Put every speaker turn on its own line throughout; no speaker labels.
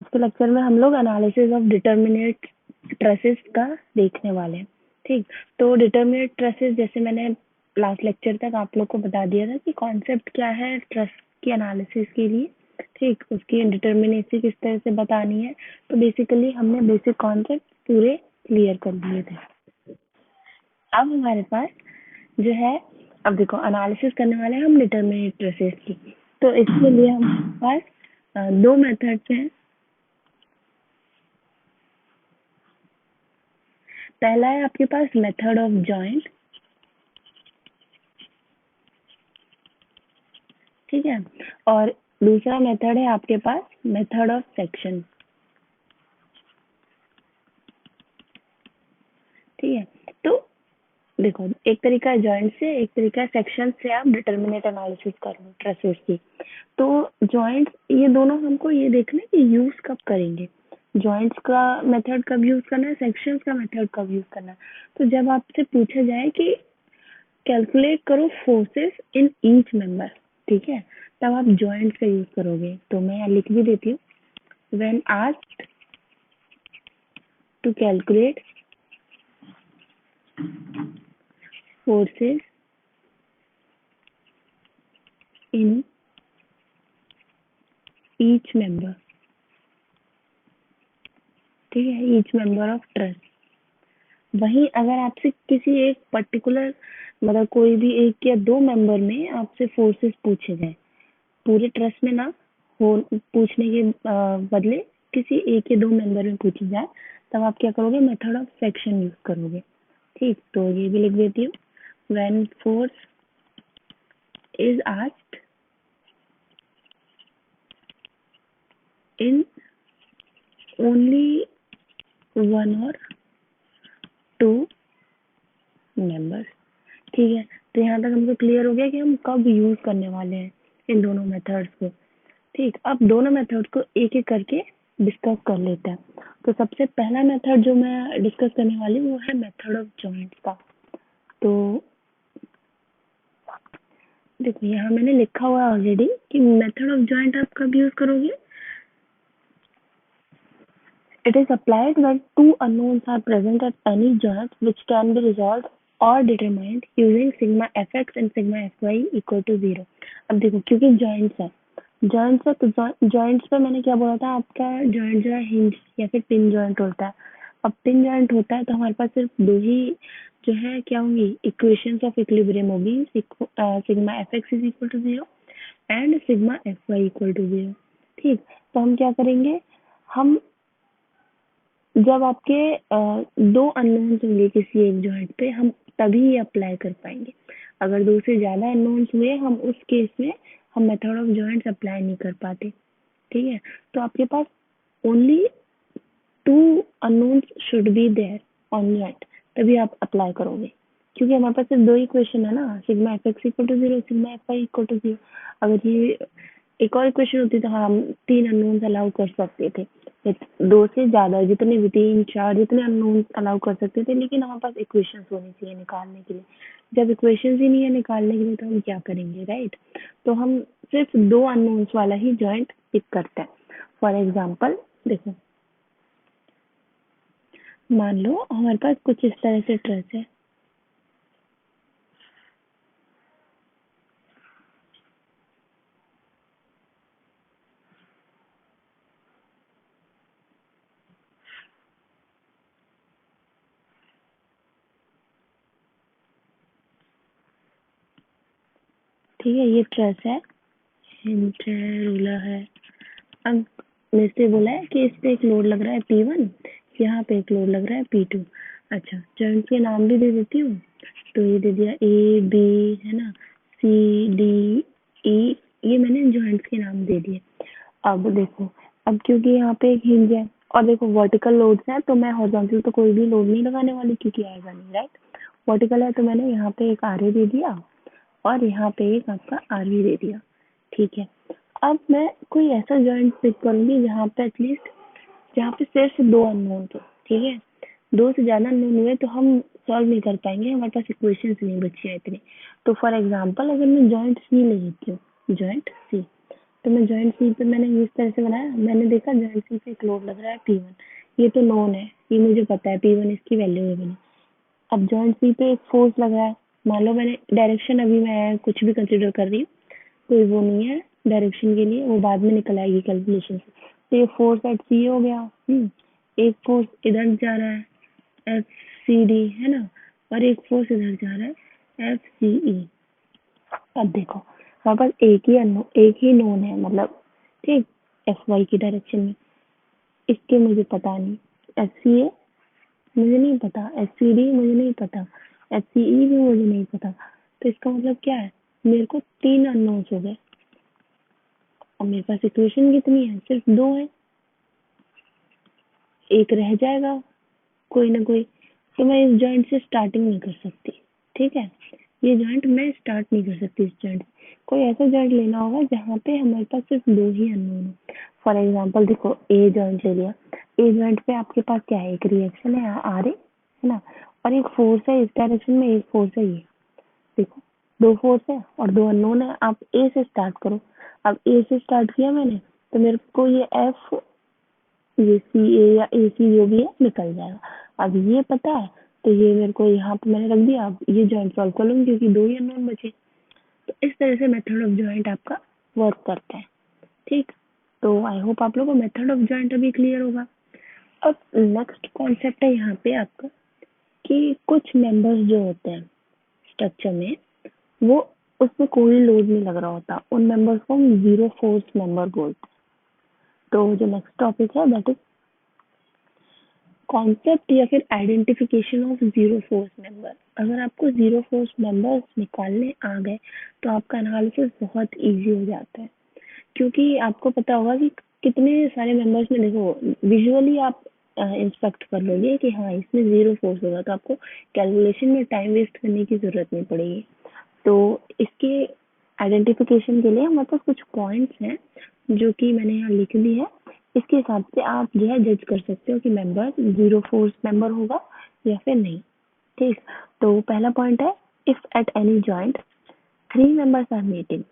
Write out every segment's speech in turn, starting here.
के लेक्चर में हम लोग एनालिसिस ऑफ डिटर्मिनेट ट्रेसेस का देखने वाले हैं। ठीक, तो डिटर्मिनेट ट्रेसेस जैसे मैंने लास्ट लेक्चर तक आप लोग को बता दिया था कि कॉन्सेप्ट क्या है ट्रेस की एनालिसिस के लिए। ठीक, उसकी डिटर्मिनेसी किस तरह से बतानी है, तो बेसिकली हमने बेसिक कॉन्सेप्ट पूरे क्लियर कर लिए थे। अब हमारे पास जो है, अब देखो एनालिसिस करने वाले हैं हम डिटर्मिनेट ट्रेसेस की, तो इसके लिए हमारे पास दो मेथड्स हैं। पहला है आपके पास मेथड ऑफ जॉइंट, ठीक है, और दूसरा मेथड है आपके पास मेथड ऑफ सेक्शन। ठीक है, तो देखो एक तरीका है जॉइंट से, एक तरीका है सेक्शन से आप डिटर्मिनेट एनालिसिस कर लो ट्रेसेस की। तो जॉइंट्स ये दोनों हमको ये देखना है कि यूज कब करेंगे, जॉइंट्स का मेथड कब यूज करना है, सेक्शंस का मेथड कब यूज करना है। तो जब आपसे पूछा जाए कि कैलकुलेट करो फोर्सेस इन ईच मेंबर, ठीक है, तब आप जॉइंट्स का यूज करोगे। तो मैं यहाँ लिख भी देती हूँ, when asked to calculate forces in each member, ठीक है, ईच मेंबर ऑफ ट्रस्ट। वहीं अगर आपसे किसी एक पर्टिकुलर मतलब कोई भी एक या दो मेंबर में आपसे फोर्सेस पूछे जाए, पूरे ट्रस्ट में ना हो, पूछने के बदले किसी एक या दो मेंबर में पूछी जाए, तब आप क्या करोगे, मेथड ऑफ सेक्शन यूज करोगे। ठीक, तो ये भी लिख देती हूँ, when force is asked in only one और टू मेंबर्स। ठीक है, तो यहाँ तक हमको क्लियर हो गया कि हम कब यूज करने वाले हैं इन दोनों मेथड्स को। ठीक, अब दोनों मेथड को एक एक करके डिस्कस कर लेते हैं। तो सबसे पहला मेथड जो मैं डिस्कस करने वाली हूँ वो है मेथड ऑफ जॉइंट्स का। तो देखो यहाँ मैंने लिखा हुआ है ऑलरेडी कि मेथड ऑफ जॉइंट आप कब यूज करोगे, it is applied when two unknowns are present at any joint which can be resolved or determined using sigma fx and sigma fy equal to 0। अब देखो क्योंकि जॉइंट्स है तो joints पे मैंने क्या बोला था, आपका जॉइंट जो है हिंज या फिर पिन जॉइंट होता है। अब पिन जॉइंट होता है तो हमारे पास सिर्फ दो ही जो है क्या होंगी, इक्वेशंस ऑफ इक्विलिब्रियम होगी, sigma F x is equal to 0 and sigma F Y equal to 0। ठीक, तो हम क्या करेंगे, हम जब आपके दो अननोन्स होंगे किसी एक जॉइंट पे, हम तभी अप्लाई कर पाएंगे। अगर दो से ज्यादा अननोन्स हुए, हम उस केस में हम मेथड ऑफ जॉइंट्स अप्लाई नहीं कर पाते। ठीक है, तो आपके पास only two unknowns should be there on joint, तभी आप अप्लाई करोगे, क्योंकि हमारे पास सिर्फ दो इक्वेशन है ना, sigma F x equal to 0, sigma F Y equal to 0। अगर ये एक और इक्वेशन होती तो हम तीन अननोन्स अलाउ कर सकते थे, दो से ज्यादा जितने भी तीन चार जितने अननोन अलाउ कर सकते थे, लेकिन हमारे पास इक्वेशंस होनी चाहिए निकालने के लिए। जब इक्वेशंस ही नहीं है निकालने के लिए तो हम क्या करेंगे, राइट। तो हम सिर्फ दो अननोन्स वाला ही जॉइंट पिक करते हैं। फॉर एग्जांपल देखो, मान लो हमारे पास कुछ इस तरह से ट्रेस है, ठीक है, ये ट्रेस है, रोलर है। अब मेरे से बोला है कि इस पे एक लोड लग रहा है P1, यहाँ पे एक लोड लग रहा है P2। अच्छा, जॉइंट के नाम भी दे देती हूँ, तो ये दे दिया A B है ना, C D E, ये मैंने जॉइंट्स के नाम दे दिए। अब देखो, अब क्योंकि यहाँ पे एक हिंज है और देखो वर्टिकल लोड्स है, तो मैं हॉरिजॉन्टल तो कोई भी लोड नहीं लगाने वाली क्योंकि आएगा नहीं, राइट। वर्टिकल है तो मैंने यहाँ पे एक RA दे दिया और यहाँ पे एक आपका RB दे दिया। ठीक है, अब मैं कोई ऐसा जॉइंट पिक करूंगी जहाँ पे एटलीस्ट, जहाँ पे सिर्फ दो अननोन हो। ठीक है, दो से ज्यादा अननोन हुए तो हम सॉल्व नहीं कर पाएंगे, हमारे पास इक्वेशंस नहीं बची है इतनी। तो फॉर एग्जांपल अगर मैं जॉइंट सी ले लेती हूँ, जॉइंट सी, तो मैं जॉइंट सी पे मैंने इस तरह से बनाया, मैंने देखा जॉइंट सी पे एक लोड लग रहा है P1, ये तो नोन है, ये मुझे पता है P1 इसकी वैल्यू है बनी। अब जॉइंट सी पे एक फोर्स लग रहा है, मान लो मैंने डायरेक्शन अभी मैं कुछ भी कंसिडर कर रही हूँ, कोई वो नहीं है डायरेक्शन के लिए, वो बाद में निकल आएगी कैलकुलेशन से। तो ये फोर्स एट सी हो गया। एक फोर्स इधर जा रहा है एफ सी डी है ना, और एक फोर्स इधर जा रहा है एफ सी ई। अब देखो हमारे पास एक ही नोन है, मतलब ठीक, एफ वाई की डायरेक्शन में, इसके मुझे पता नहीं, एफ सी ए मुझे नहीं पता, एफ सी डी मुझे नहीं पता, एफ सी ई भी मुझे नहीं पता। तो इसका मतलब क्या है, मेरे को 3 अननोन्स हो गए और मेरे पास इक्वेशन कितनी है, सिर्फ 2 है, एक रह जाएगा कोई ना कोई। तो मैं इस जॉइंट से स्टार्टिंग नहीं कर सकती, ठीक है, ये जॉइंट मैं स्टार्ट नहीं कर सकती इस जॉइंट से। कोई ऐसा जॉइंट लेना होगा जहाँ पे हमारे पास सिर्फ 2 ही अननोन हो। फॉर एग्जाम्पल देखो ए जॉइंट ले लिया, ए जॉइंट पे आपके पास क्या है, एक रिएक्शन है आर ए है ना, और एक फोर्स है इस डायरेक्शन में, एक फोर्स है ये, देखो 2 फोर्स है और 2 अननोन है। आप ए से स्टार्ट करो, अब ए से स्टार्ट किया मैंने, तो मेरे को ये एफ, ये सी ए या ए सी जो भी है निकल जाएगा। अब ये पता है, तो ये मेरे को यहाँ पे मैंने रख दिया, अब ये जॉइंट सॉल्व कर लूंगी क्योंकि 2 ही अननोन बचे। तो इस तरह से मेथड ऑफ जॉइंट आपका वर्क करता है, ठीक। तो आई होप आप लोगों को मेथड ऑफ जॉइंट अभी क्लियर होगा। अब नेक्स्ट कॉन्सेप्ट है यहाँ पे आपका कि कुछ मेंबर्स जो होते हैं स्ट्रक्चर में, वो उसमें कोई लोड नहीं लग रहा होता, उन मेंबर्स को हम जीरो फोर्स मेंबर बोलते हैं। तो जो नेक्स्ट टॉपिक है दैट इज कॉन्सेप्ट या फिर identification of zero force member. अगर आपको जीरो फोर्स मेंबर्स निकालने आ गए तो आपका एनालिसिस बहुत इजी हो जाता है, क्योंकि आपको पता होगा कि कितने सारे मेंबर्स में, देखो विजुअली आप इंस्पेक्ट कर लोगे कि हाँ इसमें जीरो फोर्स होगा, तो आपको कैलकुलेशन में टाइम वेस्ट करने की जरूरत नहीं पड़ेगी। तो इसके आइडेंटिफिकेशन के लिए हमारे पास कुछ पॉइंट्स हैं जो कि मैंने यहाँ लिख ली है, इसके हिसाब से आप जो है जज कर सकते हो कि मेंबर जीरो फोर्स मेंबर होगा या फिर नहीं, ठीक। तो पहला पॉइंट है, if at any joint 3 members are meeting,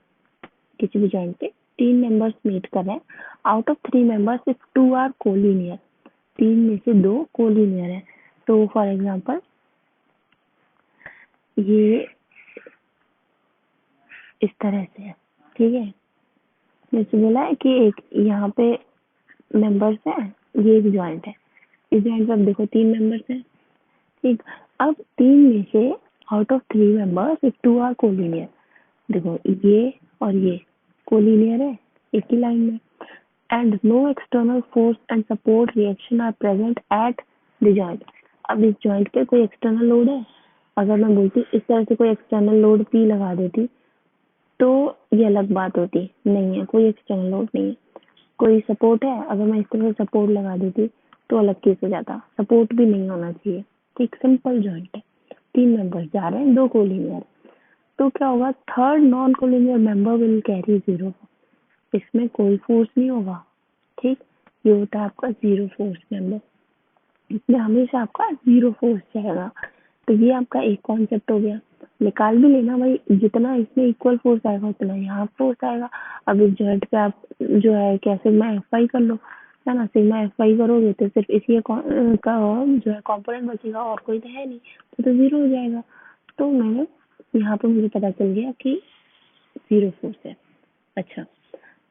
किसी भी जॉइंट पे 3 मेंबर्स मीट कर रहे हैं, out of 3 members if 2 are collinear, 3 में से 2 कोलिनियर है। तो फॉर एग्जांपल ये इस तरह से है, ठीक है, जैसे बोला है कि एक यहाँ पे मेंबर्स है, ये एक जॉइंट है, इस जॉइंट पे अब देखो 3 मेंबर्स हैं, ठीक। अब 3 में से out of 3 members if 2 are collinear, देखो ये और ये कोलिनियर है एक ही लाइन में, and no external force and support reaction are present at the joint. अब इस जॉइंट पे कोई एक्सटर्नल लोड है, अगर मैं बोलती इस तरह से कोई एक्सटर्नल लोड पी लगा देती तो ये अलग बात होती, नहीं है कोई एक्सटर्नल लोड नहीं है। कोई सपोर्ट है, अगर मैं इस तरह से सपोर्ट लगा देती तो अलग केस हो जाता, सपोर्ट भी नहीं होना चाहिए, ठीक। सिंपल जॉइंट है, 3 मेंबर्स जा रहे हैं, 2 कोलिनियर, तो क्या होगा, third non collinear member will carry zero, इसमें कोई फोर्स नहीं होगा, ठीक। ये होता है आपका जीरो फोर्स मेंबर, इसमें हमेशा आपका जीरो फोर्स जाएगा। तो ये आपका एक कॉन्सेप्ट हो गया, निकाल भी लेना भाई, जितना इसमें इक्वल फोर्स आएगा उतना यहाँ फोर्स आएगा। अब इस जॉइंट पे आप जो है क्या सिग्मा एफ वाई कर लो, है ना, सिग्मा एफ वाई करोगे तो सिर्फ इसी का जो है कंपोनेंट बचेगा और कोई तो है नहीं, तो जीरो हो जाएगा। तो मैंने यहाँ पे मुझे पता चल गया कि जीरो फोर्स है। अच्छा,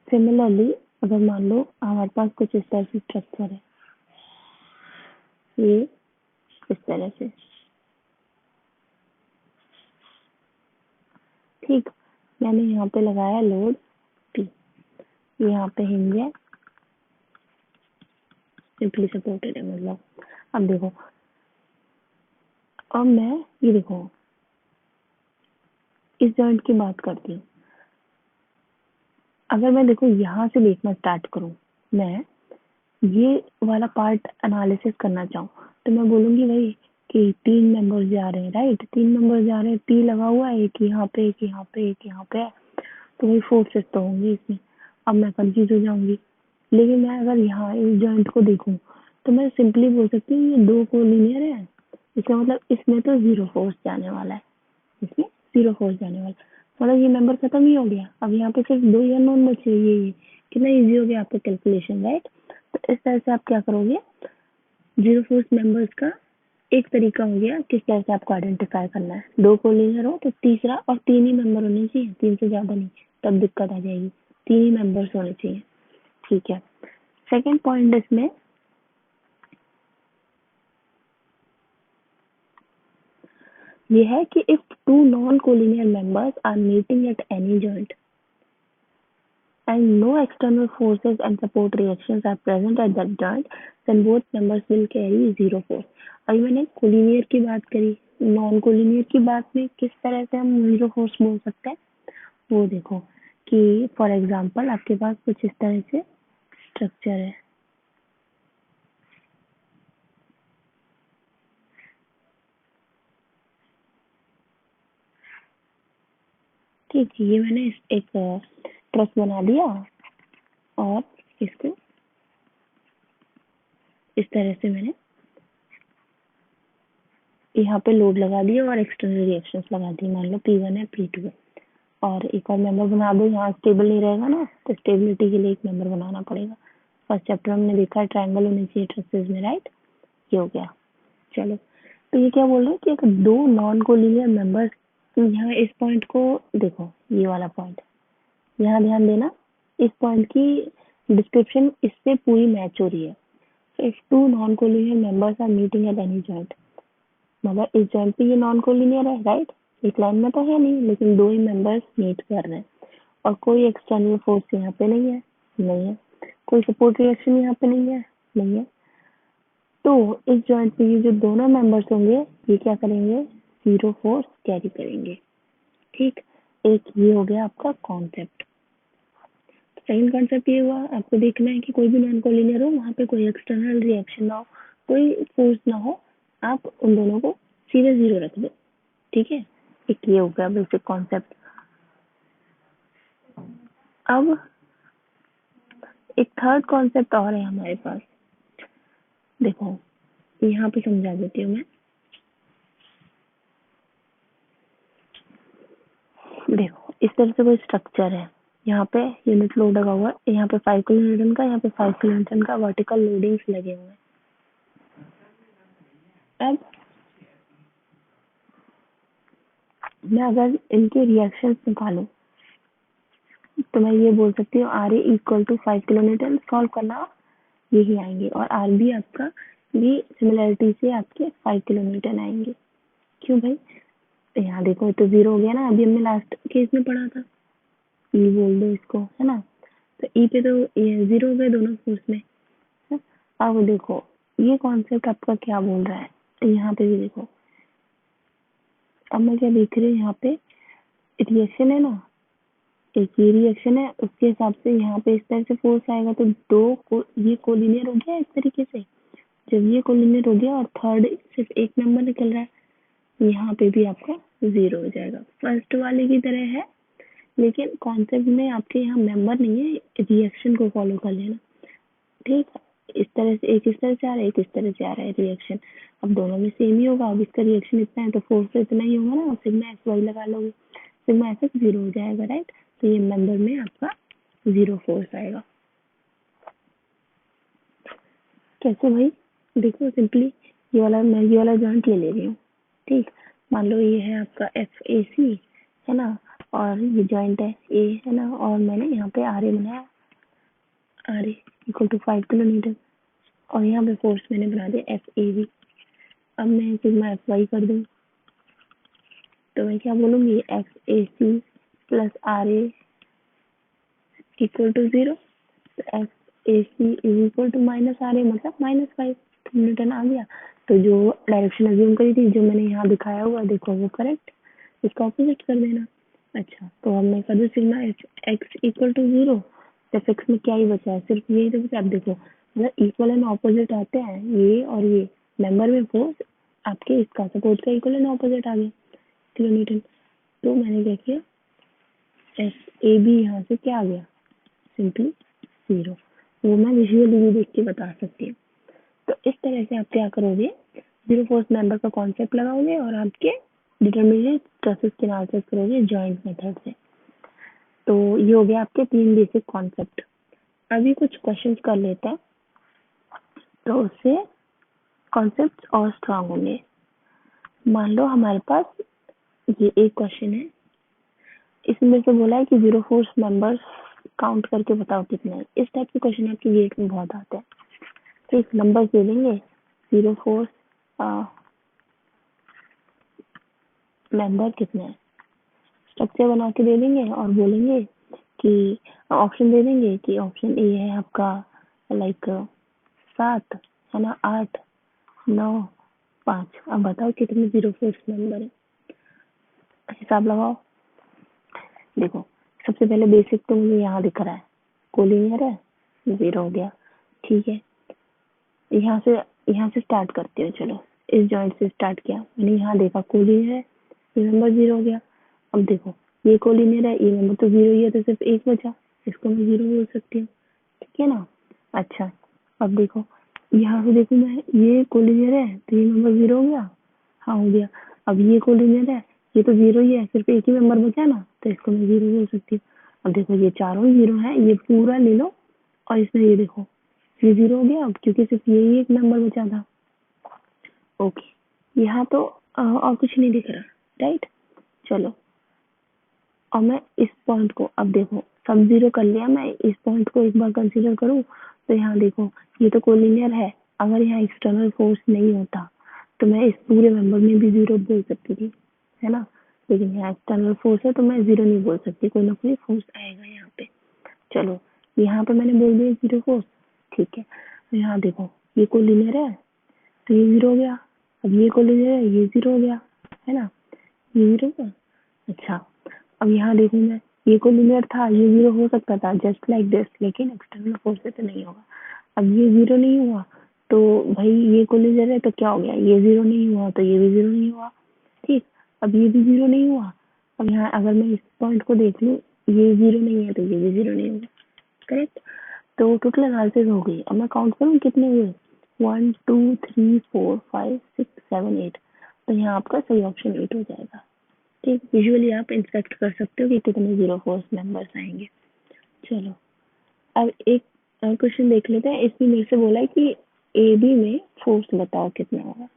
सिमिलरली अगर मान लो हमारे पास कुछ इस तरह से स्ट्रक्चर है, ये इस तरह से, ठीक, मैंने यहाँ पे लगाया लोड पी, यहाँ पे हिंज है, सिंपली सपोर्टेड है मतलब। अब देखो, अब मैं ये देखो इस जॉइंट की बात करती हूँ, अगर मैं देखो यहाँ से देखना स्टार्ट करूँ, मैं ये वाला पार्ट एनालिसिस करना चाहूँ, तो मैं बोलूंगी भाई कि 3 मेंबर्स जा रहे हैं, राइट, 3 मेंबर्स जा रहे हैं, पी लगा हुआ है, एक यहाँ पे एक यहाँ पे एक यहाँ पे है, तो वही फोर्सेस तो होंगी इसमें। अब मैं कंफ्यूज हो जाऊंगी, लेकिन मैं अगर यहाँ इस जॉइंट को देखूं तो मैं सिंपली बोल सकती हूँ ये 2 कोलिनियर है, इसका मतलब इसमें तो जीरो फोर्स जाने वाला है, इसमें जीरो फोर्स जाने वाला। मतलब ये मेंबर खत्म ही हो गया। अब यहाँ पे सिर्फ 2 ही अननोन बचे, ये कितना इजी हो गया आपका कैलकुलेशन, राइट। तो इस तरह से आप क्या करोगे, जीरो फोर्स मेंबर्स का एक तरीका हो गया किस तरह से आपको आइडेंटिफाई करना है। 2 कोलिनियर हो तो तीसरा और 3 ही मेंबर होने चाहिए, 3 से ज्यादा नहीं, तब दिक्कत आ जाएगी। 3 ही मेंबर्स होने चाहिए, ठीक है। सेकेंड पॉइंट इसमें ये है कि if 2 non collinear members are meeting at any joint and no external forces and support reactions are present at that joint, then both members will carry zero force. अभी मैंने कोलिनियर की बात करी, non collinear की बात में किस तरह से हम जीरो फोर्स बोल सकते हैं वो देखो कि फॉर एग्जांपल आपके पास कुछ इस तरह से स्ट्रक्चर है, ठीक है। ये मैंने एक ट्रस बना दिया और इसको इस तरह से मैंने यहाँ पे लोड लगा दिया और एक्सटर्नल रिएक्शंस लगा दी, मान लो P1 है P2 है, और एक और मेंबर बना दो। यहाँ स्टेबल नहीं रहेगा ना, तो स्टेबिलिटी के लिए एक मेंबर बनाना पड़ेगा। फर्स्ट चैप्टर हमने देखा है ट्रायंगल होने चाहिए ट्रसेस में, राइट। ये हो गया। चलो, तो ये क्या बोल रहे हैं कि अगर 2 नॉन कोलिनियर मेंबर्स, यहाँ इस पॉइंट को देखो, ये वाला पॉइंट यहाँ ध्यान देना, इस पॉइंट की डिस्क्रिप्शन इससे पूरी मैच हो रही है। If 2 non collinear members are meeting at any joint, मतलब इस जॉइंट पे ये नॉन कोलिनियर है, राइट। एक लाइन में तो है नहीं, लेकिन 2 ही मेंबर्स मीट कर रहे हैं और कोई एक्सटर्नल फोर्स यहाँ पे नहीं है, नहीं है। कोई सपोर्ट रिएक्शन यहाँ पे नहीं है, नहीं है। तो इस जॉइंट पे ये जो दोनों मेंबर्स होंगे ये क्या करेंगे, जीरो फोर्स कैरी करेंगे, ठीक। एक ये हो गया आपका कॉन्सेप्ट। सेकंड कॉन्सेप्ट ये हुआ, आपको देखना है कि कोई भी नॉन कोलिनियर हो, वहां पे कोई एक्सटर्नल रिएक्शन ना हो, कोई फोर्स ना हो, आप उन दोनों को सीधे जीरो रख दो, ठीक है। एक ये हो गया बेसिक कॉन्सेप्ट। अब एक थर्ड कॉन्सेप्ट और है हमारे पास, देखो यहाँ पे समझा देती हूँ मैं। देखो इस तरह से कोई स्ट्रक्चर है, यहाँ पे यूनिट लोड लगा हुआ है, यहाँ पे 5 किलो न्यूटन का, यहाँ पे 5 किलो न्यूटन का वर्टिकल लोडिंग्स लगे हुए हैं। अब मैं अगर इनके रिएक्शंस निकालूं तो मैं ये बोल सकती हूँ R A equal to 5 kilonewton, solve करना यही आएंगे, और आर बी आपका भी सिमिलरिटी से आपके 5 किलो न्यूटन आएंगे। क्यों भाई, यहाँ देखो तो जीरो हो गया ना, अभी हमने लास्ट केस में पढ़ा था, ई बोल दो इसको, है ना। तो ई पे तो ये जीरो हो गए दोनों फोर्स में, है? अब देखो ये कॉन्सेप्ट आपका क्या बोल रहा है, यहाँ पे भी देखो। अब मैं क्या देख रही हूँ, यहाँ पे रिएक्शन है ना, एक ये रिएक्शन है, उसके हिसाब से यहाँ पे इस तरह से फोर्स आएगा, तो ये कोलिनियर हो गया इस तरीके से। जब ये कोलिनियर हो गया और थर्ड सिर्फ एक नंबर निकल रहा है, यहाँ पे भी आपका जीरो हो जाएगा, फर्स्ट वाले की तरह है। लेकिन कॉन्सेप्ट में आपके यहाँ मेंबर नहीं है, रिएक्शन को फॉलो कर लेना, ठीक है। इस तरह से एक इस तरह से आ रहा है, एक इस तरह से आ रहा है रिएक्शन, अब दोनों में सेम ही होगा। अब इसका रिएक्शन इतना है तो फोर्स तो इतना ही होगा ना, सिग्मा एक्स वाई लगा लोगे, सिग्मा एक्स जीरो हो जाएगा, राइट। तो ये मेंबर में आपका जीरो फोर्स आएगा। कैसे भाई, देखो सिंपली ये वाला, मैं ये वाला जॉइंट ले रही हूँ, ठीक। मान लो ये है आपका एफ ए सी, है ना, और ये जॉइंट है ए, है ना, और मैंने यहाँ पे आर ए बनाया, R A equal to 5 kilonewton, और यहाँ पे फोर्स मैंने बना दिया एफ ए बी। अब मैं सिग्मा एफ वाई कर दूँ तो मैं क्या बोलूँगी, F A C plus R A equal to zero, तो F A C is equal to minus R A, मतलब -5 न्यूटन आ गया। तो जो डायरेक्शन अज्यूम करी थी, जो मैंने यहाँ दिखाया हुआ देखो वो करेक्ट, इसका ऑपोजिट कर देना। अच्छा, तो हमने कर दिया sigma x equal to zero, F x में क्या ही बचा है, सिर्फ यही तो बचा। अब देखो अगर इक्वल एंड ऑपोजिट आते हैं ये और ये, मेंबर में फोर्स आपके इसका सपोर्ट का इक्वल एंड ऑपोजिट आ गया किलो न्यूटन। तो मैंने क्या किया, एफ ए बी यहाँ से क्या आ गया, सिंपली जीरो। वो मैं विजुअली भी देख के बता सकती हूँ। तो इस तरह से आप क्या करोगे, जीरो फोर्स मेंबर का कॉन्सेप्ट लगाओगे और आपके डिटरमिनेट ट्रसेस के एनालिसिस करोगे जॉइंट मेथड से। तो ये हो गया आपके 3 बेसिक कॉन्सेप्ट। अभी कुछ क्वेश्चंस कर लेते हैं तो उससे कॉन्सेप्ट और स्ट्रांग होंगे। मान लो हमारे पास ये एक क्वेश्चन है, इसमें से बोला है कि 0 फोर्स मेंबर्स काउंट करके बताओ कितने हैं। इस टाइप के क्वेश्चन आपके गेट में बहुत आते हैं। तो एक नंबर दे देंगे 0 फोर्स मेंबर कितने हैं, स्ट्रक्चर बना के दे देंगे और बोलेंगे कि ऑप्शन दे देंगे कि ऑप्शन ए है आपका लाइक 7 है ना, 8, 9, 5। अब बताओ कितने 0 फोर्स मेंबर है, हिसाब लगाओ। देखो सबसे पहले बेसिक तो मुझे यहाँ दिख रहा है, कोलिनियर है, 0 हो गया। ठीक है, यहाँ से स्टार्ट करते हो। चलो इस जॉइंट से स्टार्ट किया, मैंने यहाँ देखा कोलिनियर है, ये नंबर 0 हो गया। अब देखो ये कोलिनियर है, ये नंबर तो 0 ही है, तो सिर्फ एक बचा, इसको मैं 0 बोल सकती हूँ। ठीक है ना। अच्छा अब देखो यहाँ से देखो मैं, ये कोलिनियर है तो ये नंबर 0 हो गया। हाँ हो गया। अब ये कोलिनियर है, ये तो 0 ही है, सिर्फ एक ही नंबर बचा ना, तो इसको मैं 0 बोल सकती हूँ। अब देखो ये चारों 0 है, ये पूरा ले लो और इसमें ये देखो ये 0 हो गया अब, क्योंकि सिर्फ यही एक नंबर बचा था। ओके, यहाँ तो और कुछ नहीं दिख रहा, राइट। चलो और मैं इस पॉइंट को, अब देखो सब 0 कर लिया, मैं इस पॉइंट को एक बार कंसीडर करूँ तो यहाँ देखो ये तो कोलिनियर है। अगर यहाँ एक्सटर्नल फोर्स नहीं होता तो मैं इस पूरे मेंबर में भी 0 बोल सकती थी, है ना। लेकिन यहाँ एक्सटर्नल फोर्स है तो मैं 0 नहीं बोल सकती, कोई ना कोई फोर्स आएगा यहाँ पे। चलो यहाँ पे मैंने बोल दिया 0 फोर्स। ठीक है, तो यहाँ देखो ये कोलिनियर है तो ये 0 हो गया। अब ये कोलिनियर है, ये 0 हो गया, है ना, ये 0 हो गया। अच्छा अब यहाँ देखूँ मैं, ये कोलिनियर था, ये 0 हो सकता था जस्ट लाइक दिस, लेकिन एक्सटर्नल फोर्स से तो नहीं होगा। अब ये 0 नहीं हुआ तो भाई ये कोलिनियर है तो क्या हो गया, ये 0 नहीं हुआ तो ये भी 0 नहीं हुआ। ठीक, अब ये भी 0 नहीं हुआ। अब यहाँ अगर मैं इस पॉइंट को देख लूँ, ये 0 नहीं है तो ये भी 0 नहीं होगा, करेक्ट। तो टोटल एनालिसिस हो गई। अब मैं काउंट करूँ कितने हुए, 1 2 3 4 5 6 7 8। तो यहाँ आपका सही ऑप्शन 8 हो जाएगा। ठीक, विजुअली आप इंस्पेक्ट कर सकते हो कि कितने 0 फोर्स मेंबर्स आएंगे। चलो अब एक क्वेश्चन देख लेते हैं। इसमें मेरे से बोला है कि ए बी में फोर्स बताओ कितना होगा।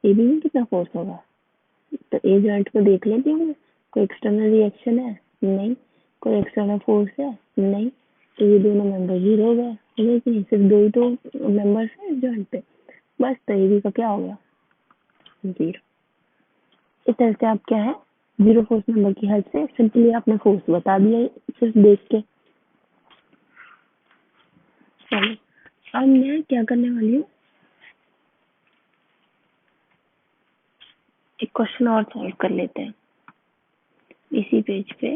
ए बी में कितना फोर्स होगा, तो ए जॉइंट को देख लेते हैं। कोई एक्सटर्नल रिएक्शन है नहीं, कोई एक्सटर्नल फोर्स है नहीं, तो ये दोनों मेंबर 0 हो गए, लेकिन सिर्फ दो ही तो मेंबर्स है इस जॉइंट पे, बस। तो ए बी का क्या हो गया, 0। इस तरह से आप क्या है, 0 फोर्स नंबर की हेल्प से सिंपली आपने फोर्स बता दिया सिर्फ देख के। चलो अब मैं क्या करने वाली हूँ, एक क्वेश्चन और सॉल्व कर लेते हैं इसी पेज पे।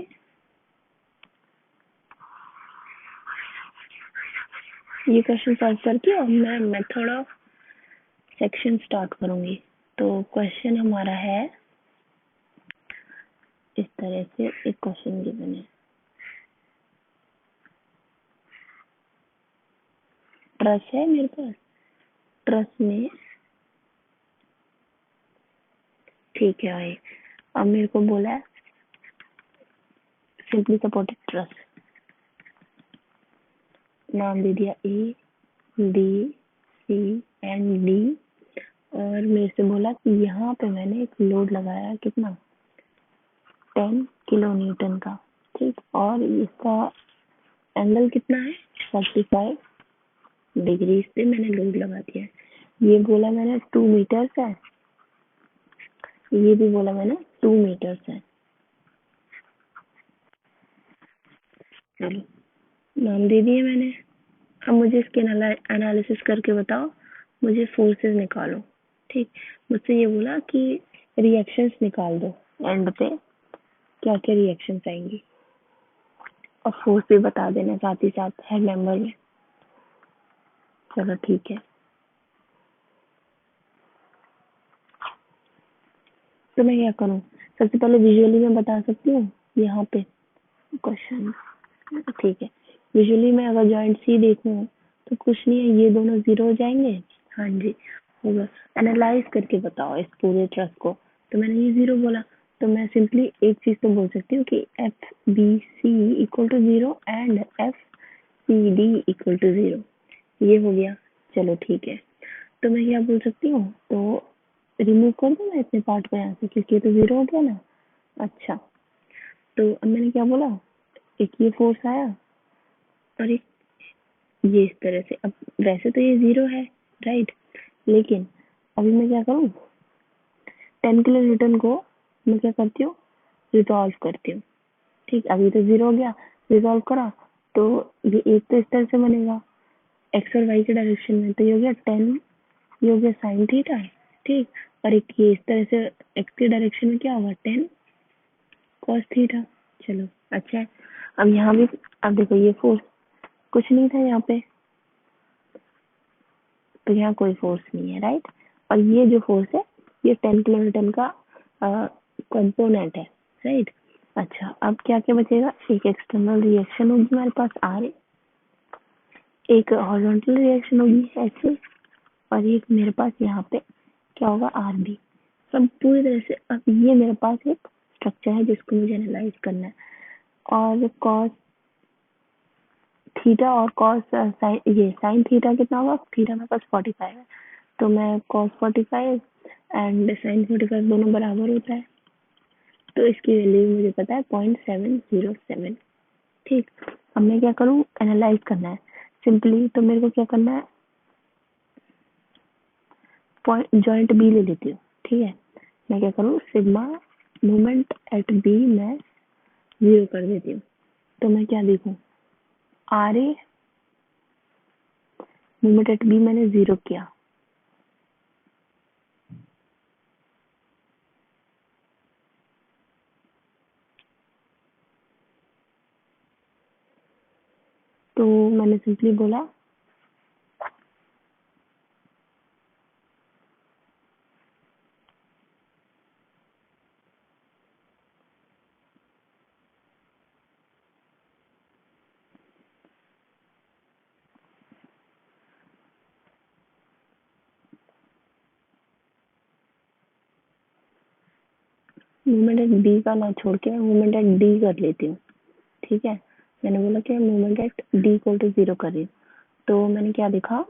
ये क्वेश्चन सॉल्व करके और मैं मेथड ऑफ सेक्शन स्टार्ट करूंगी। तो क्वेश्चन हमारा है इस तरह से, एक क्वेश्चन गिवन है, ट्रस है मेरे पास, ट्रस में, ठीक है भाई। अब मेरे को बोला है सिंपली सपोर्टेड ट्रस, नाम दे दिया A B C and D, और मेरे से बोला कि यहाँ पे मैंने एक लोड लगाया कितना, 10 किलो न्यूटन का। ठीक, और इसका एंगल कितना है, 45 डिग्री पे मैंने लोड लगा दिया है। ये बोला मैंने 2 मीटर्स है, ये भी बोला मैंने 2 मीटर्स है। चलो नाम दे दिए मैंने। अब मुझे इसके एनालिसिस करके बताओ, मुझे फोर्सेस निकालो। ठीक, मुझसे ये बोला कि रिएक्शंस निकाल दो, एंड पे क्या क्या रिएक्शंस आएंगी, और फोर्स भी बता देना साथ ही साथ हर मेंबर में। चलो ठीक है, तो मैं क्या करूँ, सबसे पहले विजुअली मैं बता सकती हूँ यहाँ पे क्वेश्चन। ठीक है, विजुअली मैं अगर जॉइंट सी देखूँ तो कुछ नहीं है, ये दोनों 0 हो जाएंगे। हाँ जी, होगा। एनालाइज करके बताओ इस पूरे ट्रस को, तो मैंने ये 0 बोला, तो मैं सिंपली एक चीज तो बोल सकती हूँ कि F B C equal to 0 and F C D equal to 0। ये हो गया। चलो ठीक है, तो मैं क्या बोल सकती हूँ, तो रिमूव कर दूँ मैं इतने पार्ट को यहाँ से, क्योंकि ये तो 0 हो गया ना। अच्छा, तो अब मैंने क्या बोला, एक ये फोर्स आया और एक ये इस तरह से। अब वैसे तो ये 0 है, राइट, लेकिन अभी मैं क्या करूँ, 10 किलो न्यूटन को मैं क्या करती हूँ, रिजॉल्व करती हूँ। ठीक, अभी तो 0 हो गया, रिजॉल्व करा तो ये एक तो इस तरह से बनेगा एक्स और वाई के डायरेक्शन में, तो ये हो गया 10, ये हो गया साइन थीटा। ठीक, और एक ये इस तरह से एक्स के डायरेक्शन में क्या होगा, 10 कॉस थीटा। चलो अच्छा है। अब यहाँ भी, अब देखो ये फोर्स कुछ नहीं था यहाँ पे, तो यहाँ कोई फोर्स नहीं है, राइट, और ये जो फोर्स है ये 10 किलो न्यूटन का कंपोनेंट है, राइट। अच्छा, अब क्या क्या बचेगा, एक एक्सटर्नल रिएक्शन होगी हमारे पास आर, एक हॉरिजॉन्टल रिएक्शन होगी एच, और एक मेरे पास यहाँ पे क्या होगा, आर बी। सब पूरी तरह से, अब ये मेरे पास एक स्ट्रक्चर है जिसको मुझे एनालाइज करना है। और कॉस थीटा और कॉस साइन, ये साइन थीटा कितना होगा, थीटा मेरे पास 45 है, तो मैं कॉस 45 एंड साइन 45 दोनों बराबर होता है, तो इसकी वैल्यू मुझे पता है 0.707। ठीक, अब मैं क्या करूँ, एनालाइज करना है सिंपली, तो मेरे को क्या करना है, पॉइंट जॉइंट बी ले लेती हूँ। ठीक है, मैं क्या करूँ, सिग्मा मोमेंट एट बी मैं 0 कर देती हूँ, तो मैं क्या देखूँ, R A moment at B मैंने 0 किया, तो मैंने सिंपली बोला मूवमेंट एट बी का ना छोड़ के मैं मूवमेंट एट डी कर लेती हूँ। ठीक है, मैंने बोला कि movement at D equal to 0 कर रही हूँ, तो मैंने क्या देखा,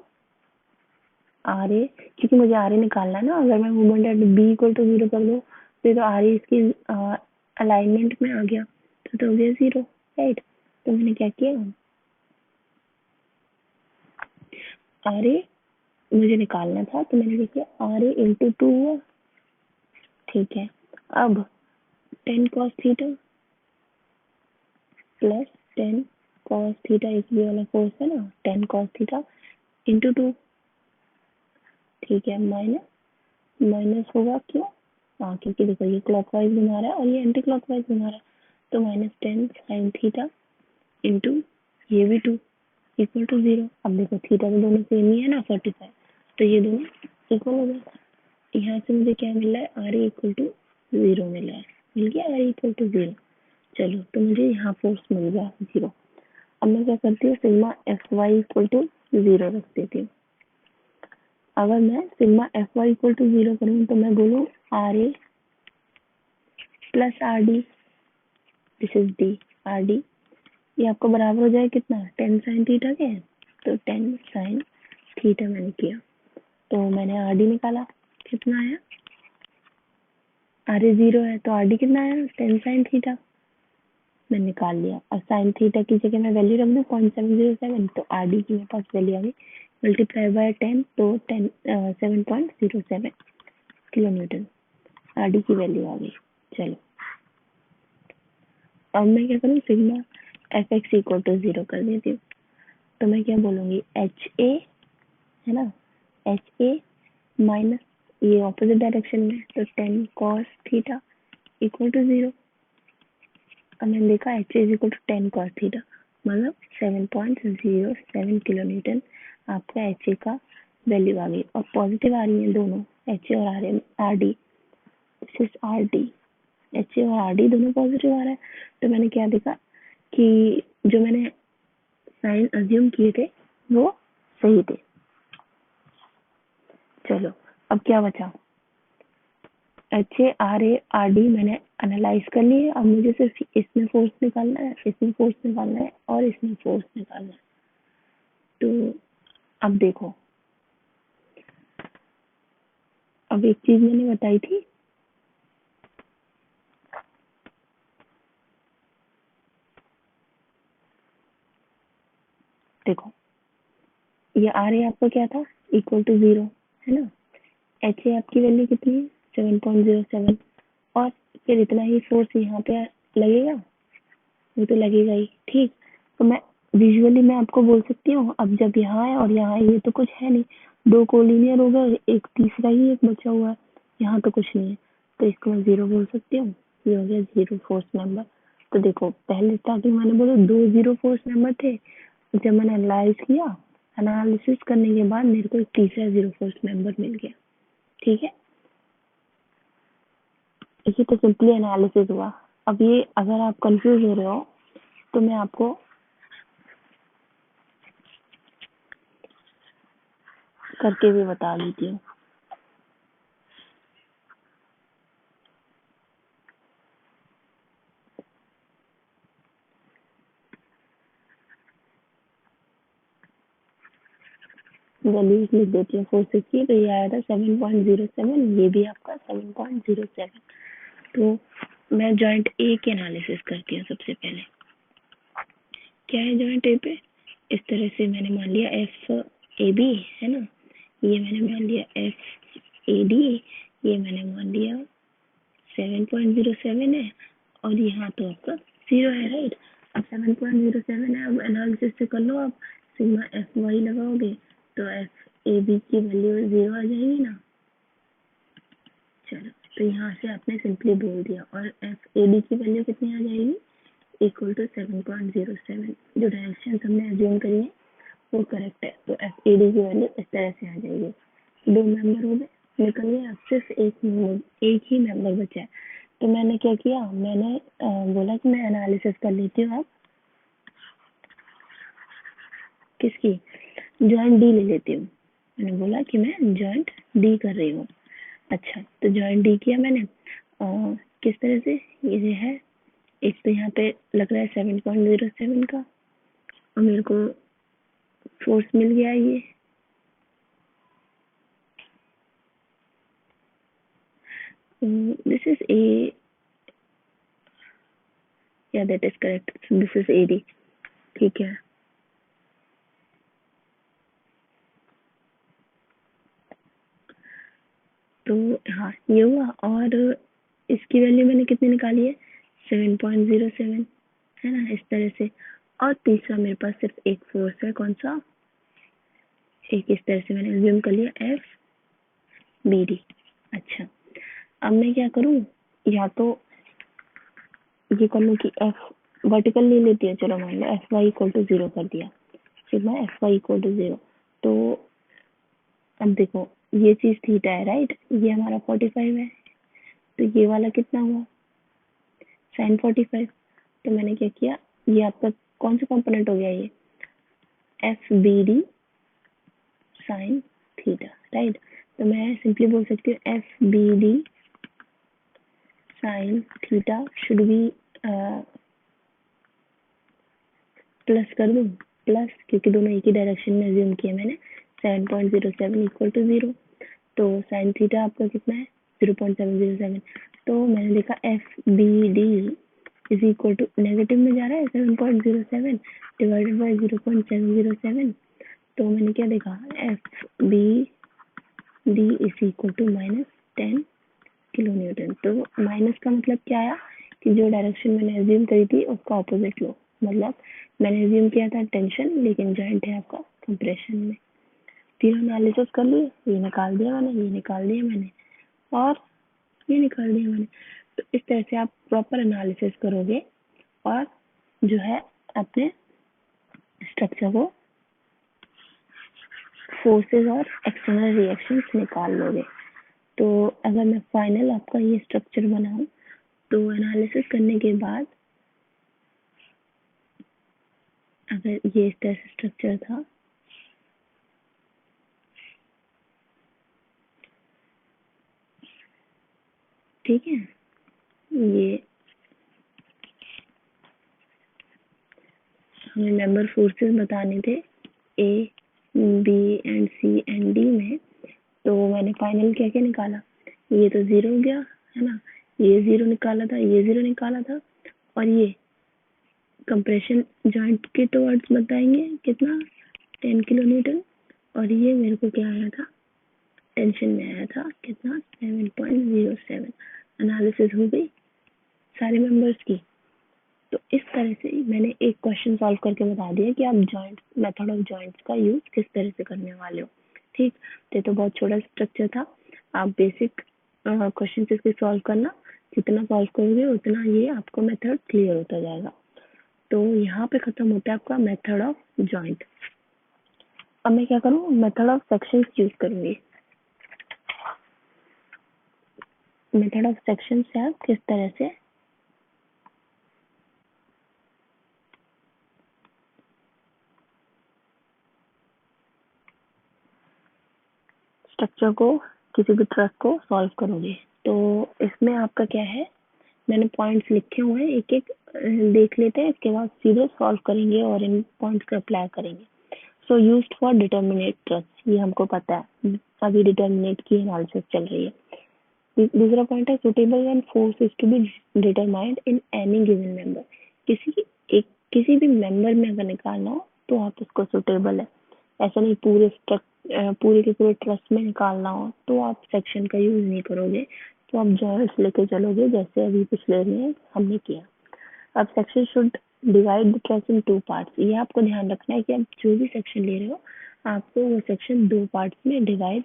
आर ए, क्योंकि मुझे आर ए निकालना है ना, अगर मैं movement at B equal to 0 कर दूँ तो आर ए इसकी अलाइनमेंट में आ गया, तो हो गया 0, राइट। तो मैंने क्या किया, आर ए मुझे निकालना था, तो मैंने क्या किया, आर ए इंटू 2 हुआ। ठीक है, अब 10 cos theta plus 10 cos theta, एक ये वाला फोर्स है ना, 10 cos थीटा इंटू 2। ठीक है, माइनस माइनस होगा क्यों, हाँ क्योंकि देखो ये क्लॉकवाइज घुमा रहा है और ये एंटी क्लॉकवाइज घुमा रहा है, तो माइनस 10 साइन थीटा इंटू ये भी 2 इक्वल टू 0। अब देखो थीटा तो दोनों सेम ही है ना 45, तो ये दोनों इक्वल हो गए। यहाँ से मुझे क्या मिल रहा है, आर इक्वल टू 0 मिल रहा है, मिल गया आर इक्वल टू 0। चलो, तो मुझे यहाँ फोर्स मिल गया 0। अब मैं क्या करती हूँ, sigma F Y equal to 0 रख देती हूँ। अगर मैं sigma F Y equal to 0 करूँ तो मैं बोलूँ R A plus R D, this is D, R D, ये आपको बराबर हो जाए कितना, 10 साइन थीटा के, तो 10 साइन थीटा मैंने किया, तो मैंने आर डी निकाला, कितना आया, आर ए 0 है तो आर डी कितना आया, 10 साइन थीटा मैंने निकाल लिया। और साइन थीटा की जगह मैं वैल्यू रख दूँ 0.707, तो आर डी की मेरे पास वैल्यू आ गई, मल्टीप्लाई बाय 10, तो 7.07 किलो न्यूटन आर डी की वैल्यू आ गई। चलो, अब मैं क्या करूँ, sigma F x equal to 0 कर देती हूँ, तो मैं क्या बोलूँगी, एच ए है ना, एच ए माइनस ये ऑपोजिट डायरेक्शन में, तो 10 कॉस थीटा इक्वल टू 0। अब मैंने देखा H is equal to 10 cos theta, मतलब 7.07 किलो न्यूटन आपका एच ए का वैल्यू आ गई, और पॉजिटिव आ रही है दोनों, एच ए और are D, this is R D, H A और आर डी दोनों पॉजिटिव आ रहा है। तो मैंने क्या देखा कि जो मैंने साइन अज्यूम किए थे वो सही थे। चलो, अब क्या बचा, HARARD मैंने एनालाइज कर लिए। अब मुझे सिर्फ इसमें फोर्स निकालना है, इसमें फोर्स निकालना है और इसमें फोर्स निकालना है। तो अब देखो, अब एक चीज मैंने बताई थी, देखो ये RA आपका क्या था, इक्वल टू 0 है ना। HA आपकी वैल्यू कितनी है, 7.07, और फिर इतना ही फोर्स यहाँ पे लगेगा, वो तो लगेगा ही, ठीक। तो मैं विजुअली मैं आपको बोल सकती हूँ, अब जब यहाँ है और यहाँ है, ये तो कुछ है नहीं, दो कोलिनियर हो गए, एक तीसरा ही एक बचा हुआ है, यहाँ तो कुछ नहीं है, तो इसको मैं 0 बोल सकती हूँ। ये हो गया 0 फोर्स मेंबर। तो देखो पहले स्टार्टिंग मैंने बोला 2 0 फोर्स मेंबर थे, जब मैंने एनालाइज किया, एनालिसिस करने के बाद मेरे को एक तीसरा 0 फोर्स मेंबर मिल गया, ठीक है। ये तो सिंपली एनालिसिस हुआ। अब ये अगर आप कंफ्यूज हो रहे हो तो मैं आपको करके भी बता देती हूँ। वैल्यूज लिख देती हूँ 460, तो ये आया था 7.07, ये भी आपका 7.07। तो मैं जॉइंट ए की एनालिसिस करती हूँ सबसे पहले। क्या है जॉइंट ए पे, इस तरह से मैंने मान लिया एफ ए बी है ना, ये मैंने मान लिया एफ ए डी, ये मैंने मान लिया 7.07 है, और यहाँ तो आपका 0 है, राइट। अब 7.07 है, अब एनालिसिस से कर लो आप, सिग्मा एफ वाई लगाओगे तो एफ ए बी की वैल्यू 0 आ जाएगी ना। चलो, तो यहाँ से आपने सिंपली बोल दिया, और एफ ए डी की वैल्यू कितनी आ जाएगी, इक्वल टू 7.07। जो डायरेक्शन हमने अज्यूम करी है वो करेक्ट है, तो एफ ए डी की वैल्यू इस तरह से आ जाएगी। दो मेंबर हो गए, निकल गए, अब सिर्फ एक ही मेंबर बचा है। तो मैंने क्या किया, मैंने बोला कि मैं एनालिसिस कर लेती हूँ अब किसकी, जॉइंट डी ले लेती हूँ। मैंने बोला कि मैं जॉइंट डी कर रही हूँ। अच्छा, तो जॉइंट डी किया मैंने, किस तरह से, ये है, एक तो यहाँ पे लग रहा है 7.07 का, और मेरे को फोर्स मिल गया ये, दिस इज ए, या that is correct, this is A D, ठीक है। तो हाँ ये हुआ, और इसकी वैल्यू मैंने कितनी निकाली है, 7.07 है ना, इस तरह से। और तीसरा मेरे पास सिर्फ एक फोर्स है, कौन सा, एक, इस तरह से मैंने अज्यूम कर लिया एफ बी डी। अच्छा, अब मैं क्या करूँ, या तो ये कर लूँ कि एफ वर्टिकल ले लेती है, चलो मान लो एफ वाई इक्वल टू 0 कर दिया, sigma F Y equal to 0। तो अब देखो ये चीज थीटा है, राइट, ये हमारा 45 है, तो ये वाला कितना हुआ, साइन 45। तो मैंने क्या किया, ये आपका कौन सा कंपोनेंट हो गया, ये F B D sine theta, right. तो मैं सिंपली बोल सकती हूँ F B D sine theta should be plus कर दूँ, प्लस, क्योंकि दोनों एक ही डायरेक्शन में अज्यूम किया मैंने, 7.07 इक्वल टू 0। तो साइन थीटा आपका कितना है, 0.707। तो मैंने देखा F B D is equal to, negative में जा रहा है 7.07 डिवाइडेड बाई 0.707। तो मैंने क्या देखा, F B D is equal to -10 kilonewton. तो माइनस का मतलब क्या आया, कि जो डायरेक्शन मैंने अज्यूम करी थी उसका ऑपोजिट लो, मतलब मैंने अज्यूम किया था टेंशन, लेकिन जॉइंट है आपका कंप्रेशन में। तीनों एनालिसिस कर लिए, ये निकाल दिया मैंने, ये निकाल दिया मैंने, और ये निकाल दिया मैंने। तो इस तरह से आप प्रॉपर एनालिसिस करोगे और जो है अपने स्ट्रक्चर को, फोर्सेस और एक्सटर्नल रिएक्शंस निकाल लोगे। तो अगर मैं फाइनल आपका ये स्ट्रक्चर बनाऊं, तो एनालिसिस करने के बाद अगर ये इस तरह से स्ट्रक्चर था, ठीक है, ये हमें मेंबर फोर्सेस बताने थे A, B and C and D में। तो मैंने फाइनल क्या क्या निकाला, ये तो 0 हो गया है ना, ये 0 निकाला था, ये 0 निकाला था, और ये कंप्रेशन जॉइंट के टुवर्ड्स बताएंगे कितना 10 किलो न्यूटन, और ये मेरे को क्या आया था, टेंशन में आया था कितना 7.07। एनालिसिस हो गई सारे मेंबर्स की। तो इस तरह से मैंने एक क्वेश्चन सॉल्व करके बता दिया कि आप जॉइंट मेथड ऑफ जॉइंट्स का यूज किस तरह से करने वाले हो। ठीक, तो बहुत छोटा स्ट्रक्चर था, आप बेसिक क्वेश्चन इसके सॉल्व करना, जितना सॉल्व करोगे उतना ये आपको मेथड क्लियर होता जाएगा। तो यहाँ पे खत्म होता है आपका मेथड ऑफ जॉइंट। अब मैं क्या करूँ, मेथड ऑफ सेक्शन यूज करूंगी। मेथड ऑफ सेक्शन से आप किस तरह से स्ट्रक्चर को, किसी भी ट्रक को सॉल्व करोगे। तो इसमें आपका क्या है, मैंने पॉइंट्स लिखे हुए हैं, एक एक देख लेते हैं, इसके बाद सीधे सॉल्व करेंगे और इन पॉइंट्स को अप्लाई करेंगे। सो यूज्ड फॉर डिटर्मिनेट ट्रस्ट, ये हमको पता है, अभी डिटर्मिनेट की एनालिसिस चल रही है। दूसरा पॉइंट है suitable when force is to be determined in any given member, किसी भी मेंबर में अगर निकालना हो तो आप उसको सुटेबल है, ऐसा नहीं पूरे के पूरे ट्रस्ट में निकालना हो तो आप सेक्शन का यूज नहीं करोगे, तो आप जॉइंट्स लेके चलोगे जैसे अभी पिछले में हमने किया। अब section should divide the trust in 2 parts, ये आपको ध्यान रखना है कि आप जो भी सेक्शन ले रहे हो आपको वो सेक्शन 2 पार्ट्स में डिवाइड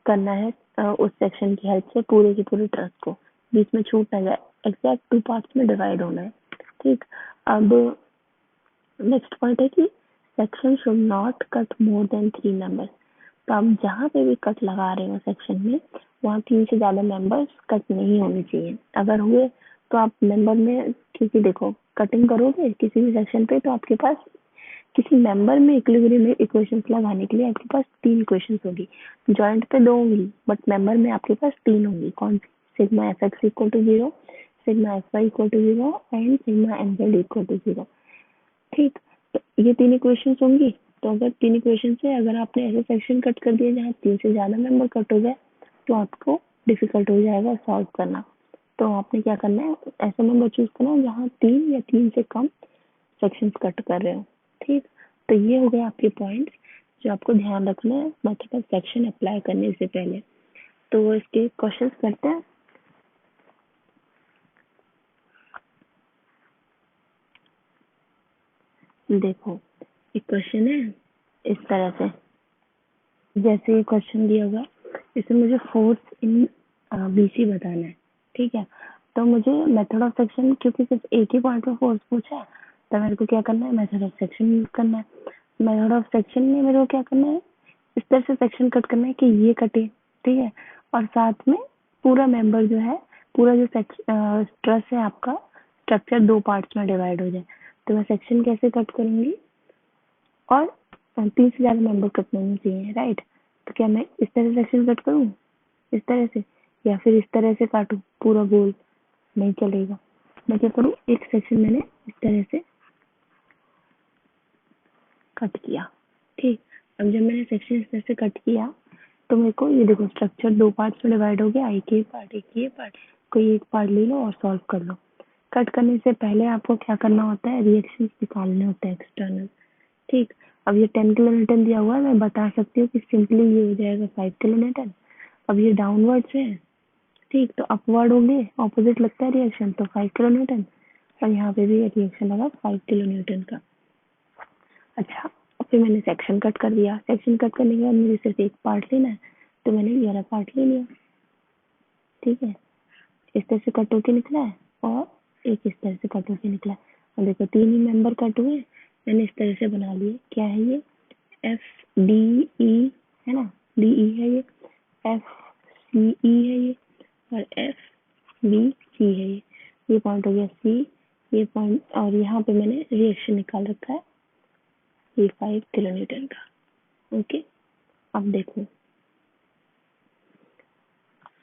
करना है, उस सेक्शन की हेल्प से पूरे के पूरे ट्रस्ट को, बीच में छूट ना जाए, एग्जैक्ट 2 पार्ट्स में डिवाइड होना है। ठीक, अब नेक्स्ट पॉइंट है कि section should not cut more than 3 members, तो आप जहाँ पे भी कट लगा रहे हो सेक्शन में वहाँ 3 से ज्यादा मेंबर्स कट नहीं होने चाहिए। अगर हुए तो आप मेंबर में, क्योंकि देखो कटिंग करोगे किसी भी सेक्शन पे तो आपके पास किसी मेंबर में इक्विलिब्रियम इक्वेशंस लगाने के लिए आपके पास 3 इक्वेशंस होगी, जॉइंट पे 2 होंगी बट मेंबर में आपके पास 3 होंगी। कौन सी, sigma F x equal to 0, sigma F Y equal to 0 and sigma M z equal to 0। ठीक, तो ये 3 इक्वेशंस होंगी। तो अगर 3 इक्वेशन से अगर आपने ऐसे सेक्शन कट कर दिए जहाँ 3 से ज्यादा मेंबर कट हो गए तो आपको डिफिकल्ट हो जाएगा सॉल्व करना। तो आपने क्या करना है, ऐसा मेंबर चूज करना है जहाँ 3 या 3 से कम सेक्शंस कट कर रहे हो। ठीक, तो ये हो गए आपके पॉइंट्स जो आपको ध्यान रखना है मेथड ऑफ सेक्शन अप्लाई करने से पहले। तो इसके क्वेश्चंस करते हैं। देखो एक क्वेश्चन है इस तरह से, जैसे ये क्वेश्चन दिया होगा इसमें मुझे फोर्स इन बीसी बताना है। ठीक है, तो मुझे मेथड ऑफ सेक्शन, क्योंकि सिर्फ एक ही पॉइंट पे फोर्स पूछा है तो मेरे को क्या करना है, मेथड ऑफ सेक्शन यूज करना है। मेथड ऑफ सेक्शन में मेरे को क्या करना है, इस तरह से सेक्शन कट करना है कि ये कटे। ठीक है, और साथ में पूरा मेंबर जो है, पूरा जो स्ट्रेस है आपका स्ट्रक्चर 2 पार्ट्स में डिवाइड हो जाए। तो मैं सेक्शन कैसे कट करूंगी, और 3 से ज्यादा मेंबर कट नहीं चाहिए, राइट। तो क्या मैं इस तरह से सेक्शन कट करूँ, इस तरह से, या फिर इस तरह से काटूं पूरा गोल, नहीं चलेगा। मैं क्या करूँ, एक सेक्शन मैंने इस तरह से कट किया। ठीक, अब जब मैंने सेक्शन इस तरह से कट किया तो मेरे को ये देखो स्ट्रक्चर 2 पार्ट्स में डिवाइड हो गया, एक ये पार्ट एक ये पार्ट, कोई एक पार्ट ले लो और सॉल्व कर लो। कट करने से पहले आपको क्या करना होता है, रिएक्शन निकालने होते हैं एक्सटर्नल। ठीक, अब ये 10 किलो न्यूटन दिया हुआ है, मैं बता सकती हूँ कि सिंपली ये हो जाएगा 5 किलो न्यूटन। अब ये डाउनवर्ड है, ठीक, तो अपवर्ड होंगे, ऑपोजिट लगता है रिएक्शन, तो 5 किलो न्यूटन, और यहाँ पे भी रिएक्शन लगा 5 किलो न्यूटन का। अच्छा, अब फिर मैंने सेक्शन कट कर दिया, सेक्शन कट करने के बाद मुझे सिर्फ एक पार्ट लेना है तो मैंने ये वाला पार्ट ले लिया। ठीक है, इस तरह से कट होके निकला है और एक इस तरह से कट होके निकला है। अब देखो 3 ही मेंबर कट हुए, मैंने इस तरह से बना लिए, क्या है ये, एफ डी ई है ना, डी ई है ये, एफ सी ई है ये, और एफ बी सी है ये पॉइंट हो गया सी, ये पॉइंट, और यहाँ पे मैंने रिएक्शन निकाल रखा है ये 5 किलो न्यूटन का। ओके, अब देखो,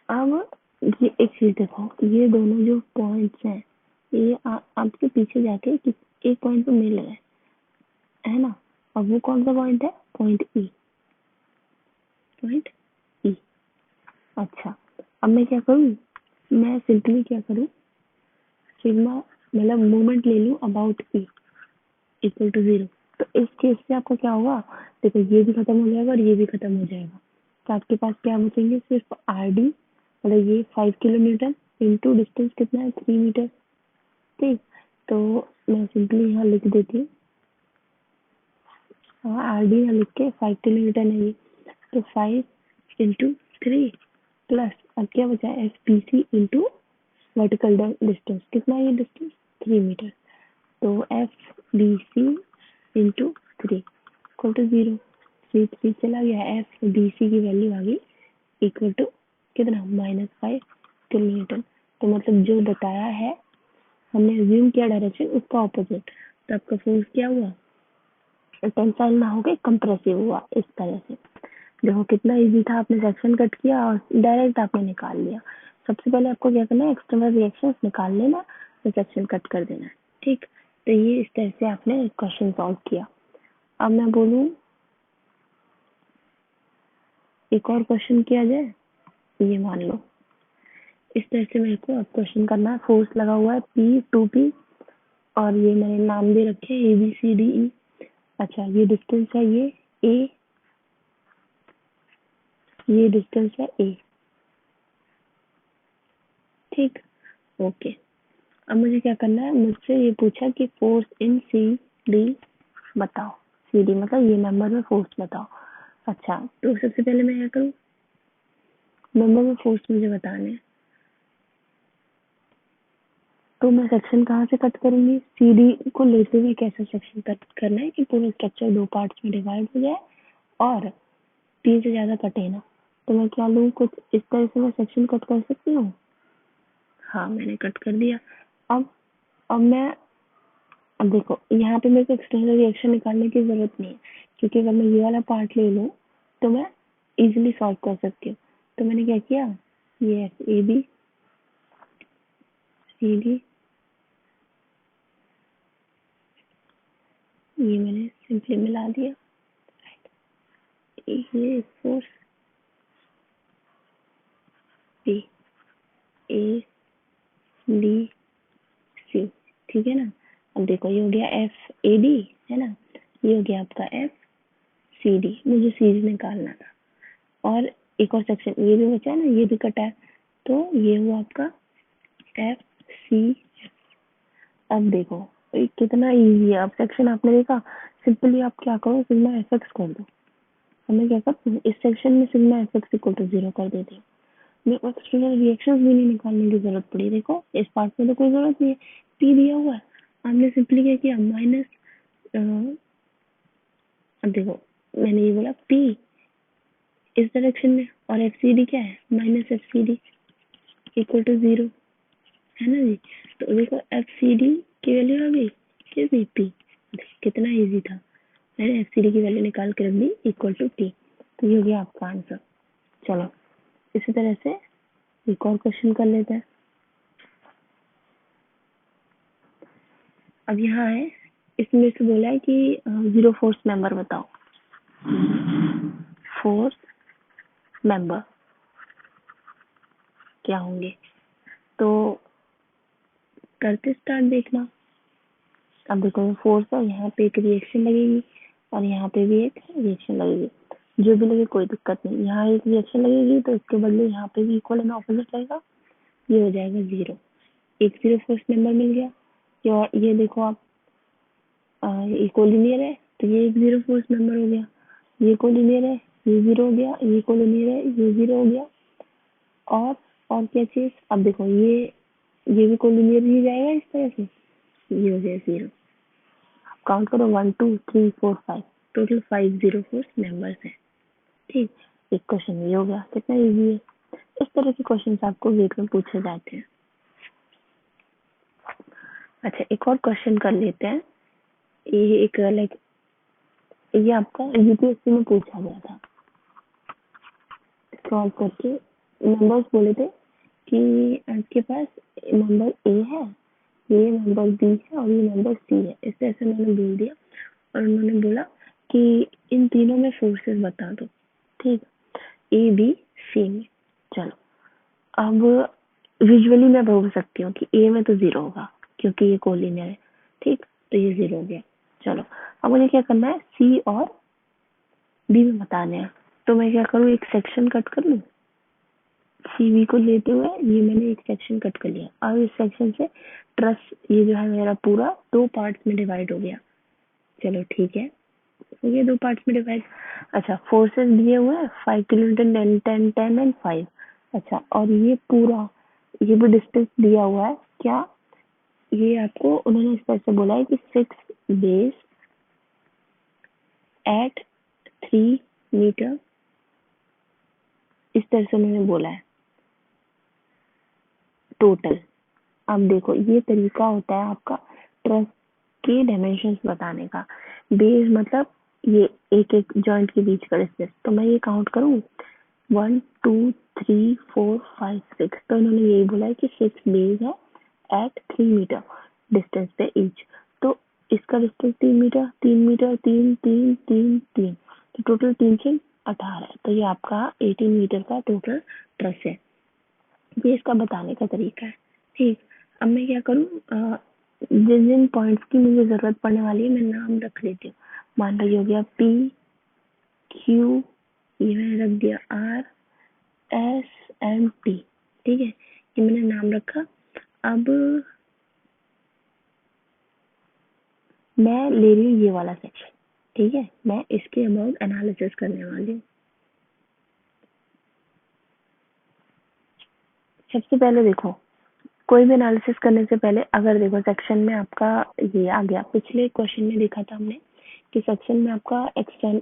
अब ये एक चीज देखो, ये दोनों जो पॉइंट्स हैं ये आपके पीछे जाके एक पॉइंट पे मिल रहे हैं, है ना। अब वो कौन सा पॉइंट है? पॉइंट ई। पॉइंट ई। अच्छा, अब मैं क्या करूँ? मैं सिंपली क्या करूँ, सिग्मा मतलब मोमेंट ले लूँ अबाउट ई इक्वल टू 0। तो इस केस से आपका क्या होगा? देखो ये भी खत्म हो जाएगा और ये भी खत्म हो जाएगा, तो आपके पास क्या बचेंगे? सिर्फ आर डी, मतलब ये 5 किलोमीटर इंटू डिस्टेंस कितना है? 3 मीटर। ठीक, तो मैं सिंपली यहाँ लिख देती हूँ, आर डी यहाँ लिख के 5 किलोमीटर नहीं, तो 5 × 3 प्लस अब क्या बचा? F B C into vertical distance. कितना है ये डिस्टेंस? 3 मीटर। तो F B C into 3 equal to 0। 3 चला गया, एफ बी सी की वैल्यू आ गई इक्वल टू कितना? -5 किलोमीटर। तो मतलब जो बताया है हमने अज्यूम किया डायरेक्शन उसका ऑपोजिट, तो आपका फोर्स क्या हुआ? टेंसाइल ना होके कंप्रेसिव हुआ इस तरह से। देखो कितना इजी था, आपने सेक्शन कट किया और डायरेक्ट आपने निकाल लिया। सबसे पहले आपको क्या करना है? एक्सटर्नल रिएक्शंस निकाल लेना, फिर सेक्शन कट कर देना है। ठीक, तो ये इस तरह से आपने क्वेश्चन सॉल्व किया। अब मैं बोलूँ एक और क्वेश्चन किया जाए, ये मान लो इस तरह से मेरे को अब क्वेश्चन करना है। फोर्स लगा हुआ है पी टू पी और ये मैंने नाम दे रखे हैं ए बी सी डी ई। अच्छा, ये डिस्टेंस है ये ए, ये डिस्टेंस है ए। ठीक, ओके। अब मुझे क्या करना है? मुझसे ये पूछा कि फोर्स इन सी डी बताओ। सी डी मतलब ये मेंबर में फोर्स बताओ। अच्छा, तो सबसे पहले मैं क्या करूँ? मेंबर में फोर्स मुझे बताने हैं, तो मैं सेक्शन कहाँ से कट करूंगी? सी डी को लेते हुए कैसा सेक्शन कट करना है कि पूरा स्ट्रक्चर 2 पार्ट्स में डिवाइड हो जाए और 3 से ज्यादा कटे ना। तो मैं क्या लूँ? कुछ इस तरह से मैं सेक्शन कट कर सकती हूँ। हाँ, मैंने कट कर दिया। अब अब मैं अब देखो यहाँ पे मेरे को एक्सटर्नल रिएक्शन निकालने की जरूरत नहीं है, क्योंकि अगर मैं ये वाला पार्ट ले लूँ तो मैं इजीली सॉल्व कर सकती हूँ। तो मैंने क्या किया? ये ए बी सी डी, ये मैंने सिंपली मिला दिया। ये force P A D C, ठीक है ना। अब देखो ये हो गया एफ ए डी, है ना। ये हो गया आपका एफ सी डी, मुझे सी डी निकालना था। और एक और सेक्शन ये भी बचा है ना, ये भी कटा है, तो ये हुआ आपका एफ सी। अब देखो ये कितना इजी है। अब सेक्शन आपने देखा, सिंपली आप क्या करो? सिग्मा एफ एक्स कर दो। हमें क्या कर, इस सेक्शन में sigma F x equal to 0 कर देते हैं। मेरे को एक्सटर्नल रिएक्शंस भी नहीं निकालने की जरूरत पड़ी। देखो इस पार्ट में तो कोई जरूरत नहीं है, पी दिया हुआ है। हमने सिंपली क्या किया? माइनस, अब देखो मैंने ये बोला पी इस डायरेक्शन में और एफ सी डी क्या है? Minus F C D equal to 0, है ना जी। तो देखो एफ सी डी की वैल्यू आ गई कितनी? पी। कितना इजी था, मैंने एफ सी डी की वैल्यू निकाल के रख दी इक्वल टू पी। तो ये हो गया आपका आंसर। चलो इसी तरह से एक और क्वेश्चन कर लेते हैं। अब यहाँ है, इसमें से बोला है कि जीरो फोर्स मेंबर बताओ। फोर्स मेंबर क्या होंगे? तो करते स्टार्ट देखना। अब देखो फोर्स है, यहाँ पे एक रिएक्शन लगेगी और यहाँ पे भी एक रिएक्शन लगेगी। जो भी लगे कोई दिक्कत नहीं, यहाँ एक रिएक्शन लगेगी तो इसके बदले यहाँ पे भी इक्वल एंड ऑपोजिट रहेगा, ये हो जाएगा 0। एक जीरो फोर्स मेंबर मिल गया। ये देखो आप, ये कोलिनियर है तो ये एक जीरो फोर्स मेंबर हो गया। ये कोलिनियर है, ये 0 हो गया। ये कोलिनियर है, ये 0 हो गया। और और क्या चीज? अब देखो ये भी कोलिनियर ही जाएगा इस तरह से, ये हो गया 0। काउंट करो 1 2 3 4 5, टोटल 5 जीरो फोर्स मेंबर्स हैं। ठीक, एक क्वेश्चन ये हो गया, कितना इजी है। इस तरह के क्वेश्चन आपको वेट में पूछे जाते हैं। अच्छा, एक और क्वेश्चन कर लेते हैं। ये एक लाइक ये आपका यूपीएससी में पूछा गया था। सॉल्व करके नंबर्स बोले थे कि आपके पास मेंबर ए है, ये मेंबर बी है और ये मेंबर सी है। इस तरह से उन्होंने बोल दिया और उन्होंने बोला कि इन तीनों में फोर्सेस बता दो। ठीक, ए बी सी में। चलो अब विजुअली मैं बोल सकती हूँ कि ए में तो 0 होगा क्योंकि ये कोलिनियर है। ठीक, तो ये 0 हो गया। चलो अब मुझे क्या करना है, सी और बी में बताने हैं। तो मैं क्या करूँ, एक सेक्शन कट कर लूँ। सी बी को लेते हुए ये मैंने एक सेक्शन कट कर लिया। अब इस सेक्शन से ट्रस ये जो है मेरा पूरा 2 पार्ट्स में डिवाइड हो गया। चलो ठीक है, तो ये 2 पार्ट्स में डिवाइड। अच्छा, फोर्सेस दिए हुए हैं 5 किलोमीटर, 10 10 10 एंड 5। अच्छा, और ये पूरा ये भी डिस्टेंस दिया हुआ है क्या, ये आपको उन्होंने इस तरह से बोला है कि 6 बेस एट 3 मीटर, इस तरह से उन्होंने बोला है टोटल। अब देखो ये तरीका होता है आपका ट्रस के डायमेंशंस बताने का। बेस मतलब ये एक एक जॉइंट के बीच का डिस्टेंस। तो मैं ये काउंट करूँ 1 2 3 4 5 6। तो इन्होंने यही बोला है कि 6 बेस है एट 3 मीटर डिस्टेंस पे ईच। तो इसका डिस्टेंस 3 मीटर, 3 मीटर, 3 3 3 3, तो टोटल 3 से 18 है। तो ये आपका 18 मीटर का टोटल ट्रस है। ये इसका बताने का तरीका है। ठीक, अब मैं क्या करूँ, जिन जिन पॉइंट्स की मुझे जरूरत पड़ने वाली है मैं नाम रख लेती हूँ। मान लो ये हो गया पी क्यू, ये मैंने रख दिया आर एस एंड टी। ठीक है, ये मैंने नाम रखा। अब मैं ले रही हूँ ये वाला सेक्शन। ठीक है, मैं इसके अबाउट एनालिसिस करने वाली हूँ। सबसे पहले देखो, कोई भी एनालिसिस करने से पहले अगर देखो सेक्शन में आपका ये आ गया, पिछले क्वेश्चन में देखा था हमने कि सेक्शन में आपका एक्सटेंड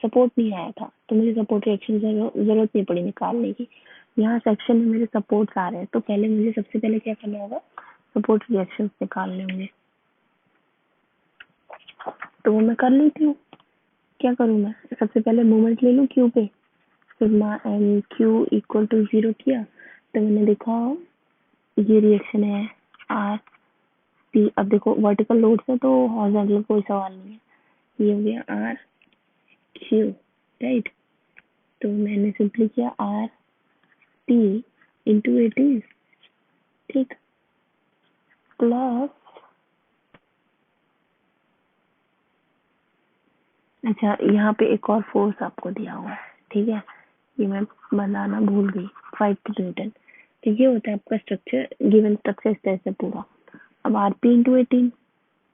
सपोर्ट नहीं आया था, तो मुझे सपोर्ट रिएक्शन जरूरत नहीं पड़ी निकालने की। यहाँ सेक्शन में मेरे सपोर्ट्स आ रहे हैं, तो पहले मुझे सबसे पहले क्या करना होगा, सपोर्ट रिएक्शंस निकालने होंगे। तो वो मैं कर लेती हूँ। क्या करूँ मैं, सबसे पहले मोमेंट ले लूँ क्यू पे, sigma M Q equal to 0 किया। तो मैंने देखा ये रिएक्शन है आर पी। अब देखो वर्टिकल लोड से तो हॉरिजॉन्टल कोई सवाल नहीं है। ये हो गया आर क्यू, राइट। तो मैंने सिंपली किया आर टी इंटू 18। ठीक, प्लस, अच्छा यहाँ पे एक और फोर्स आपको दिया हुआ है। ठीक है, ये मैं बनाना भूल गई, 5 किलोन्यूटन। तो ये होता है आपका स्ट्रक्चर, गिवन स्ट्रक्चर इस तरह से पूरा। अब आर पी इंटू 18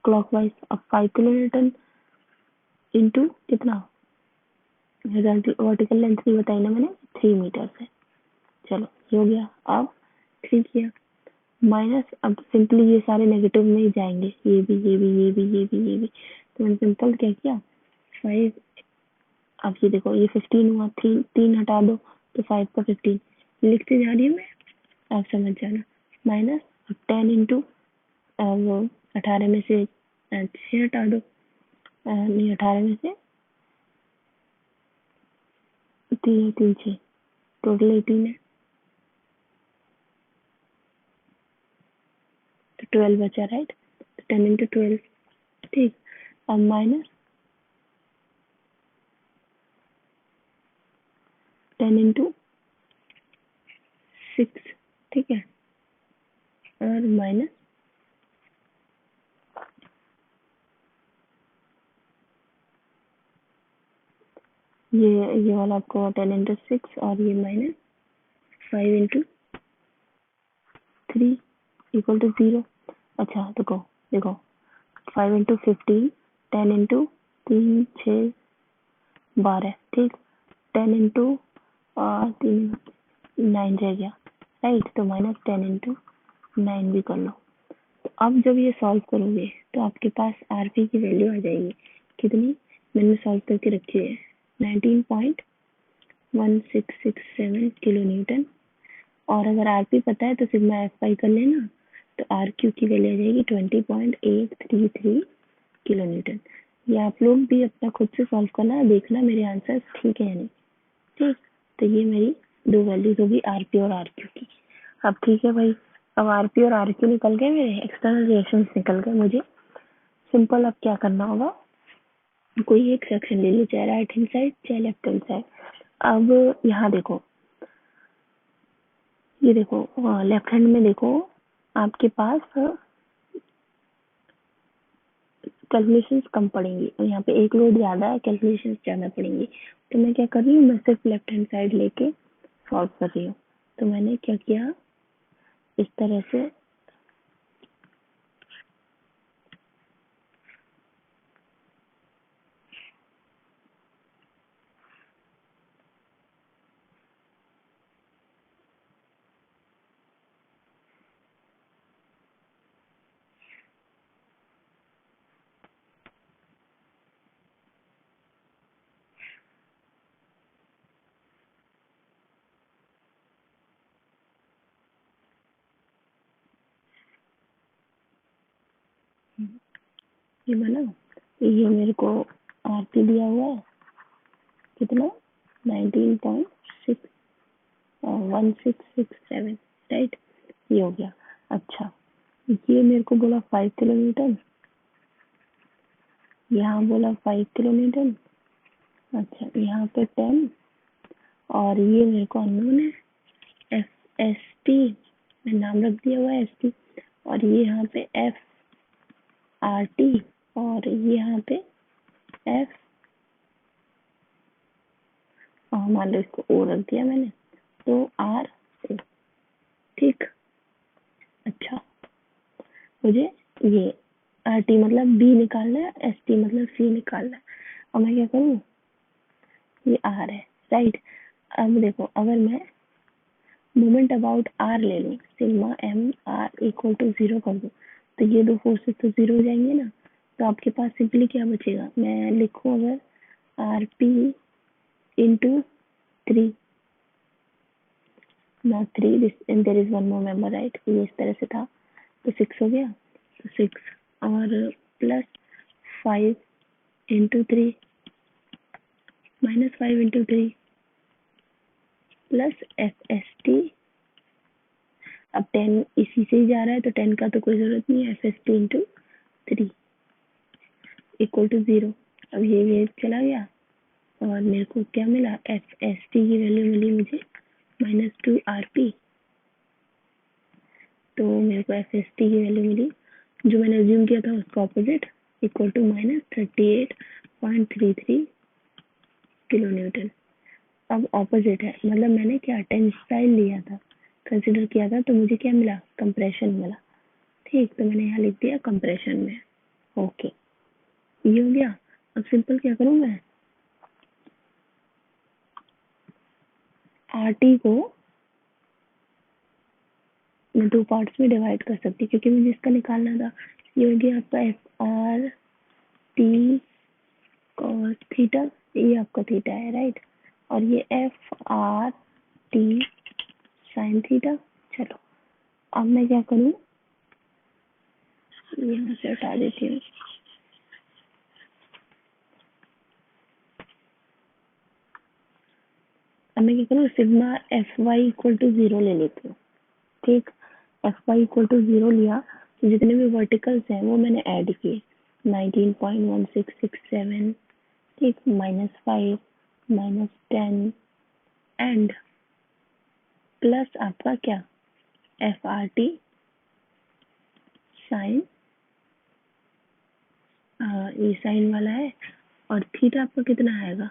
क्लॉकवाइज। अब 5 किलोन्यूटन इंटू कितना, वर्टिकल लेंथ भी बताई ना मैंने, 3 मीटर से। चलो ये हो गया। अब 3 किया माइनस, अब सिंपली ये सारे नेगेटिव में ही जाएंगे, ये भी ये भी ये भी ये भी ये भी। तो मैंने सिंपल क्या किया 5। अब ये देखो ये 15 हुआ, 3 3 हटा दो तो 5 का 15 लिखते जा रही हूँ मैं, आप समझ जाना। माइनस, अब 10 इंटू 18 में से 6 हटा दो, नहीं 18 में से 3 3 6, टोटल 18 है। तो 12 बचा, राइट। तो 10 इंटू 12। ठीक, अब माइनस 10 इंटू 6। ठीक है, और माइनस ये वाला आपको 10 इंटू 6 और ये माइनस 5 इंटू 3 इक्वल टू 0। अच्छा देखो देखो 5 इंटू 15, 10 इंटू 3 6 12। ठीक, 10 इंटू 3 9 रह गया, राइट। तो माइनस 10 इंटू 9 भी कर लो। तो अब जब ये सॉल्व करोगे तो आपके पास आरपी की वैल्यू आ जाएगी। कितनी, मैंने सॉल्व करके रखी है 19.1667 किलो न्यूटन। और अगर आरपी पता है तो सिग्मा एफ वाई कर लेना। तो आर क्यू की वैल्यू आ जाएगी 20.833 किलो न्यूटन। ये आप लोग भी अपना खुद से सॉल्व करना, देखना मेरे आंसर ठीक है या नहीं। ठीक, तो ये मेरी दो वैल्यूज होगी आरपी और आर क्यू की। अब ठीक है भाई, अब आरपी और आरक्यू निकल गए, मेरे एक्सटर्नल रिएक्शंस निकल गए। मुझे सिंपल अब क्या करना होगा, कोई एक सेक्शन ले लो, चाहे राइट हैंड साइड चाहे लेफ्ट हैंड साइड। अब यहाँ देखो, ये देखो लेफ्ट हैंड में देखो, आपके पास कैलकुलेशंस कम पड़ेंगी और यहाँ पे एक लोड ज्यादा है, कैलकुलेशंस ज्यादा पड़ेंगी। तो मैं क्या कर रही हूँ, मैं सिर्फ लेफ्ट हैंड साइड लेके सॉल्व कर रही हूँ। तो मैंने क्या किया, इस तरह से ये बना, ये मेरे को आरपी दिया हुआ है कितना, 19.1617, राइट, ये हो गया। अच्छा, ये मेरे को बोला 5 किलोमीटर, यहाँ बोला 5 किलोमीटर। अच्छा, यहाँ पे 10, और ये मेरे को अननोन है, एफ एस टी, मैं नाम रख दिया हुआ है एस टी, और ये यहाँ पे एफ आर टी, और ये यहाँ पे एफ, और मान लो इसको ओ रख दिया मैंने, तो आर ओ, ठीक। अच्छा, मुझे ये आर टी मतलब बी निकालना है, एस टी मतलब सी निकालना है, और मैं क्या करूँ, ये आर है, राइट। अब देखो, अगर मैं मोमेंट अबाउट आर ले लूँ, sigma M R equal to 0 कर दूँ, तो ये दो फोर्सेस तो 0 हो जाएंगे ना। तो आपके पास सिंपली क्या बचेगा, मैं लिखूँ अगर R P into 3, not 3, this and there is one more member, right, ये इस तरह से था, तो 6 हो गया, तो 6 और plus 5 into 3 minus 5 into 3 plus F S T. अब 10 इसी से ही जा रहा है, तो 10 का तो कोई जरूरत नहीं है, F S T into 3 equal to 0। अब ये चला गया, और मेरे को क्या मिला, एफ एस टी की वैल्यू मिली मुझे -2 आर पी। तो मेरे को एफ एस टी की वैल्यू मिली, जो मैंने अज्यूम किया था उसका opposite, equal to -38.33 kilo newton. अब ऑपोजिट है, मतलब मैंने क्या टेंसाइल लिया था, कंसिडर किया था, तो मुझे क्या मिला, कंप्रेशन मिला, ठीक। तो मैंने यहाँ लिख दिया कंप्रेशन में, ओके, ये हो गया। अब सिंपल क्या करूँ आर टी को मैं दो पार्ट्स में डिवाइड कर सकती, क्योंकि मुझे इसका निकालना था। ये हो गया आपका F R T cos theta, ये आपका थीटा है, राइट, और ये F R T sine theta. चलो, अब मैं क्या करूँ, यहाँ से हटा देती हूँ। अब मैं क्या करूँ, sigma F Y equal to 0 ले लेती हूँ, ठीक। एफ वाई इक्वल टू 0 लिया, तो जितने भी वर्टिकल्स हैं वो मैंने ऐड किए, 19.1667, ठीक, -5 -10 एंड प्लस आपका क्या, एफ आर टी साइन, ये साइन वाला है, और थीटा आपका कितना आएगा,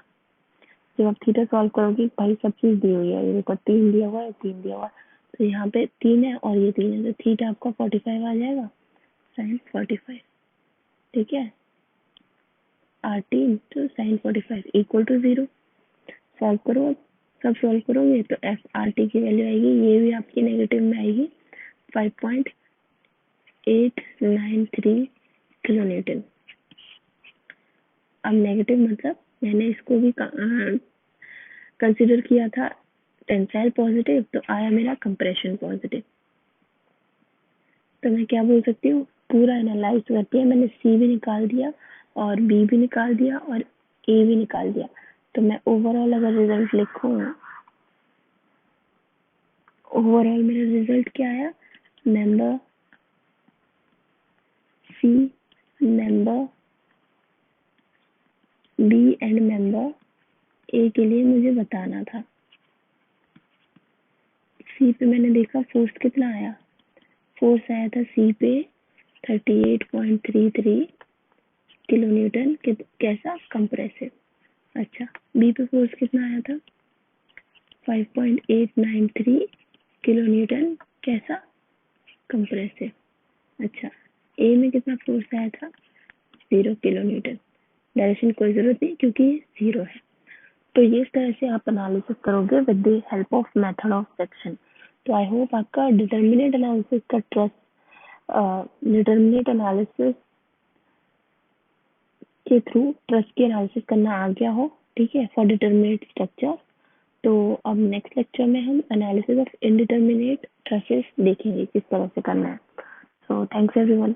जब आप थीटा सॉल्व करोगे, भाई सब चीज दी हुई है, ये देखो 3 दिया हुआ है, 3 दिया हुआ है, तो यहाँ पे 3 है और ये 3 है, तो थीटा आपका 45 आ जाएगा, साइन 45, ठीक है, R T into sine 45 equal to 0। Solve करो, अब सब सॉल्व करोगे तो एफ आर टी की वैल्यू आएगी, ये भी आपकी नेगेटिव में आएगी, 5.893 किलो न्यूटन। अब नेगेटिव मतलब मैंने इसको भी कंसिडर किया था टेंसाइल पॉजिटिव, तो आया मेरा कंप्रेशन पॉजिटिव। तो मैं क्या बोल सकती हूँ, पूरा एनालाइज करके मैंने सी भी निकाल दिया और बी भी निकाल दिया और ए भी निकाल दिया। तो मैं ओवरऑल अगर रिजल्ट लिखूँ, ओवरऑल मेरा रिजल्ट क्या आया, member C, member B and member A के लिए मुझे बताना था। सी पे मैंने देखा फोर्स कितना आया, फोर्स आया था सी पे 38.33 किलो न्यूटन, कैसा, कंप्रेसिव। अच्छा, बी पे फोर्स कितना आया था, 5.893 किलो न्यूटन, कैसा, कंप्रेसिव। अच्छा, ए में कितना फोर्स आया था, 0 किलो न्यूटन। डायरेक्शन कोई जरूरत नहीं क्योंकि 0 है। तो ये इस तरह से आप एनालिसिस करोगे with the help of method of section. तो आई होप आपका डिटर्मिनेट एनालिसिस का डिटर्मिनेट एनालिसिस के थ्रू ट्रस्ट की एनालिसिस करना आ गया हो, ठीक है, फॉर डिटर्मिनेट स्ट्रक्चर। तो अब नेक्स्ट लेक्चर में हम एनालिसिस ऑफ इनडिटर्मिनेट ट्रसेस देखेंगे किस तरह से करना है। So thanks everyone.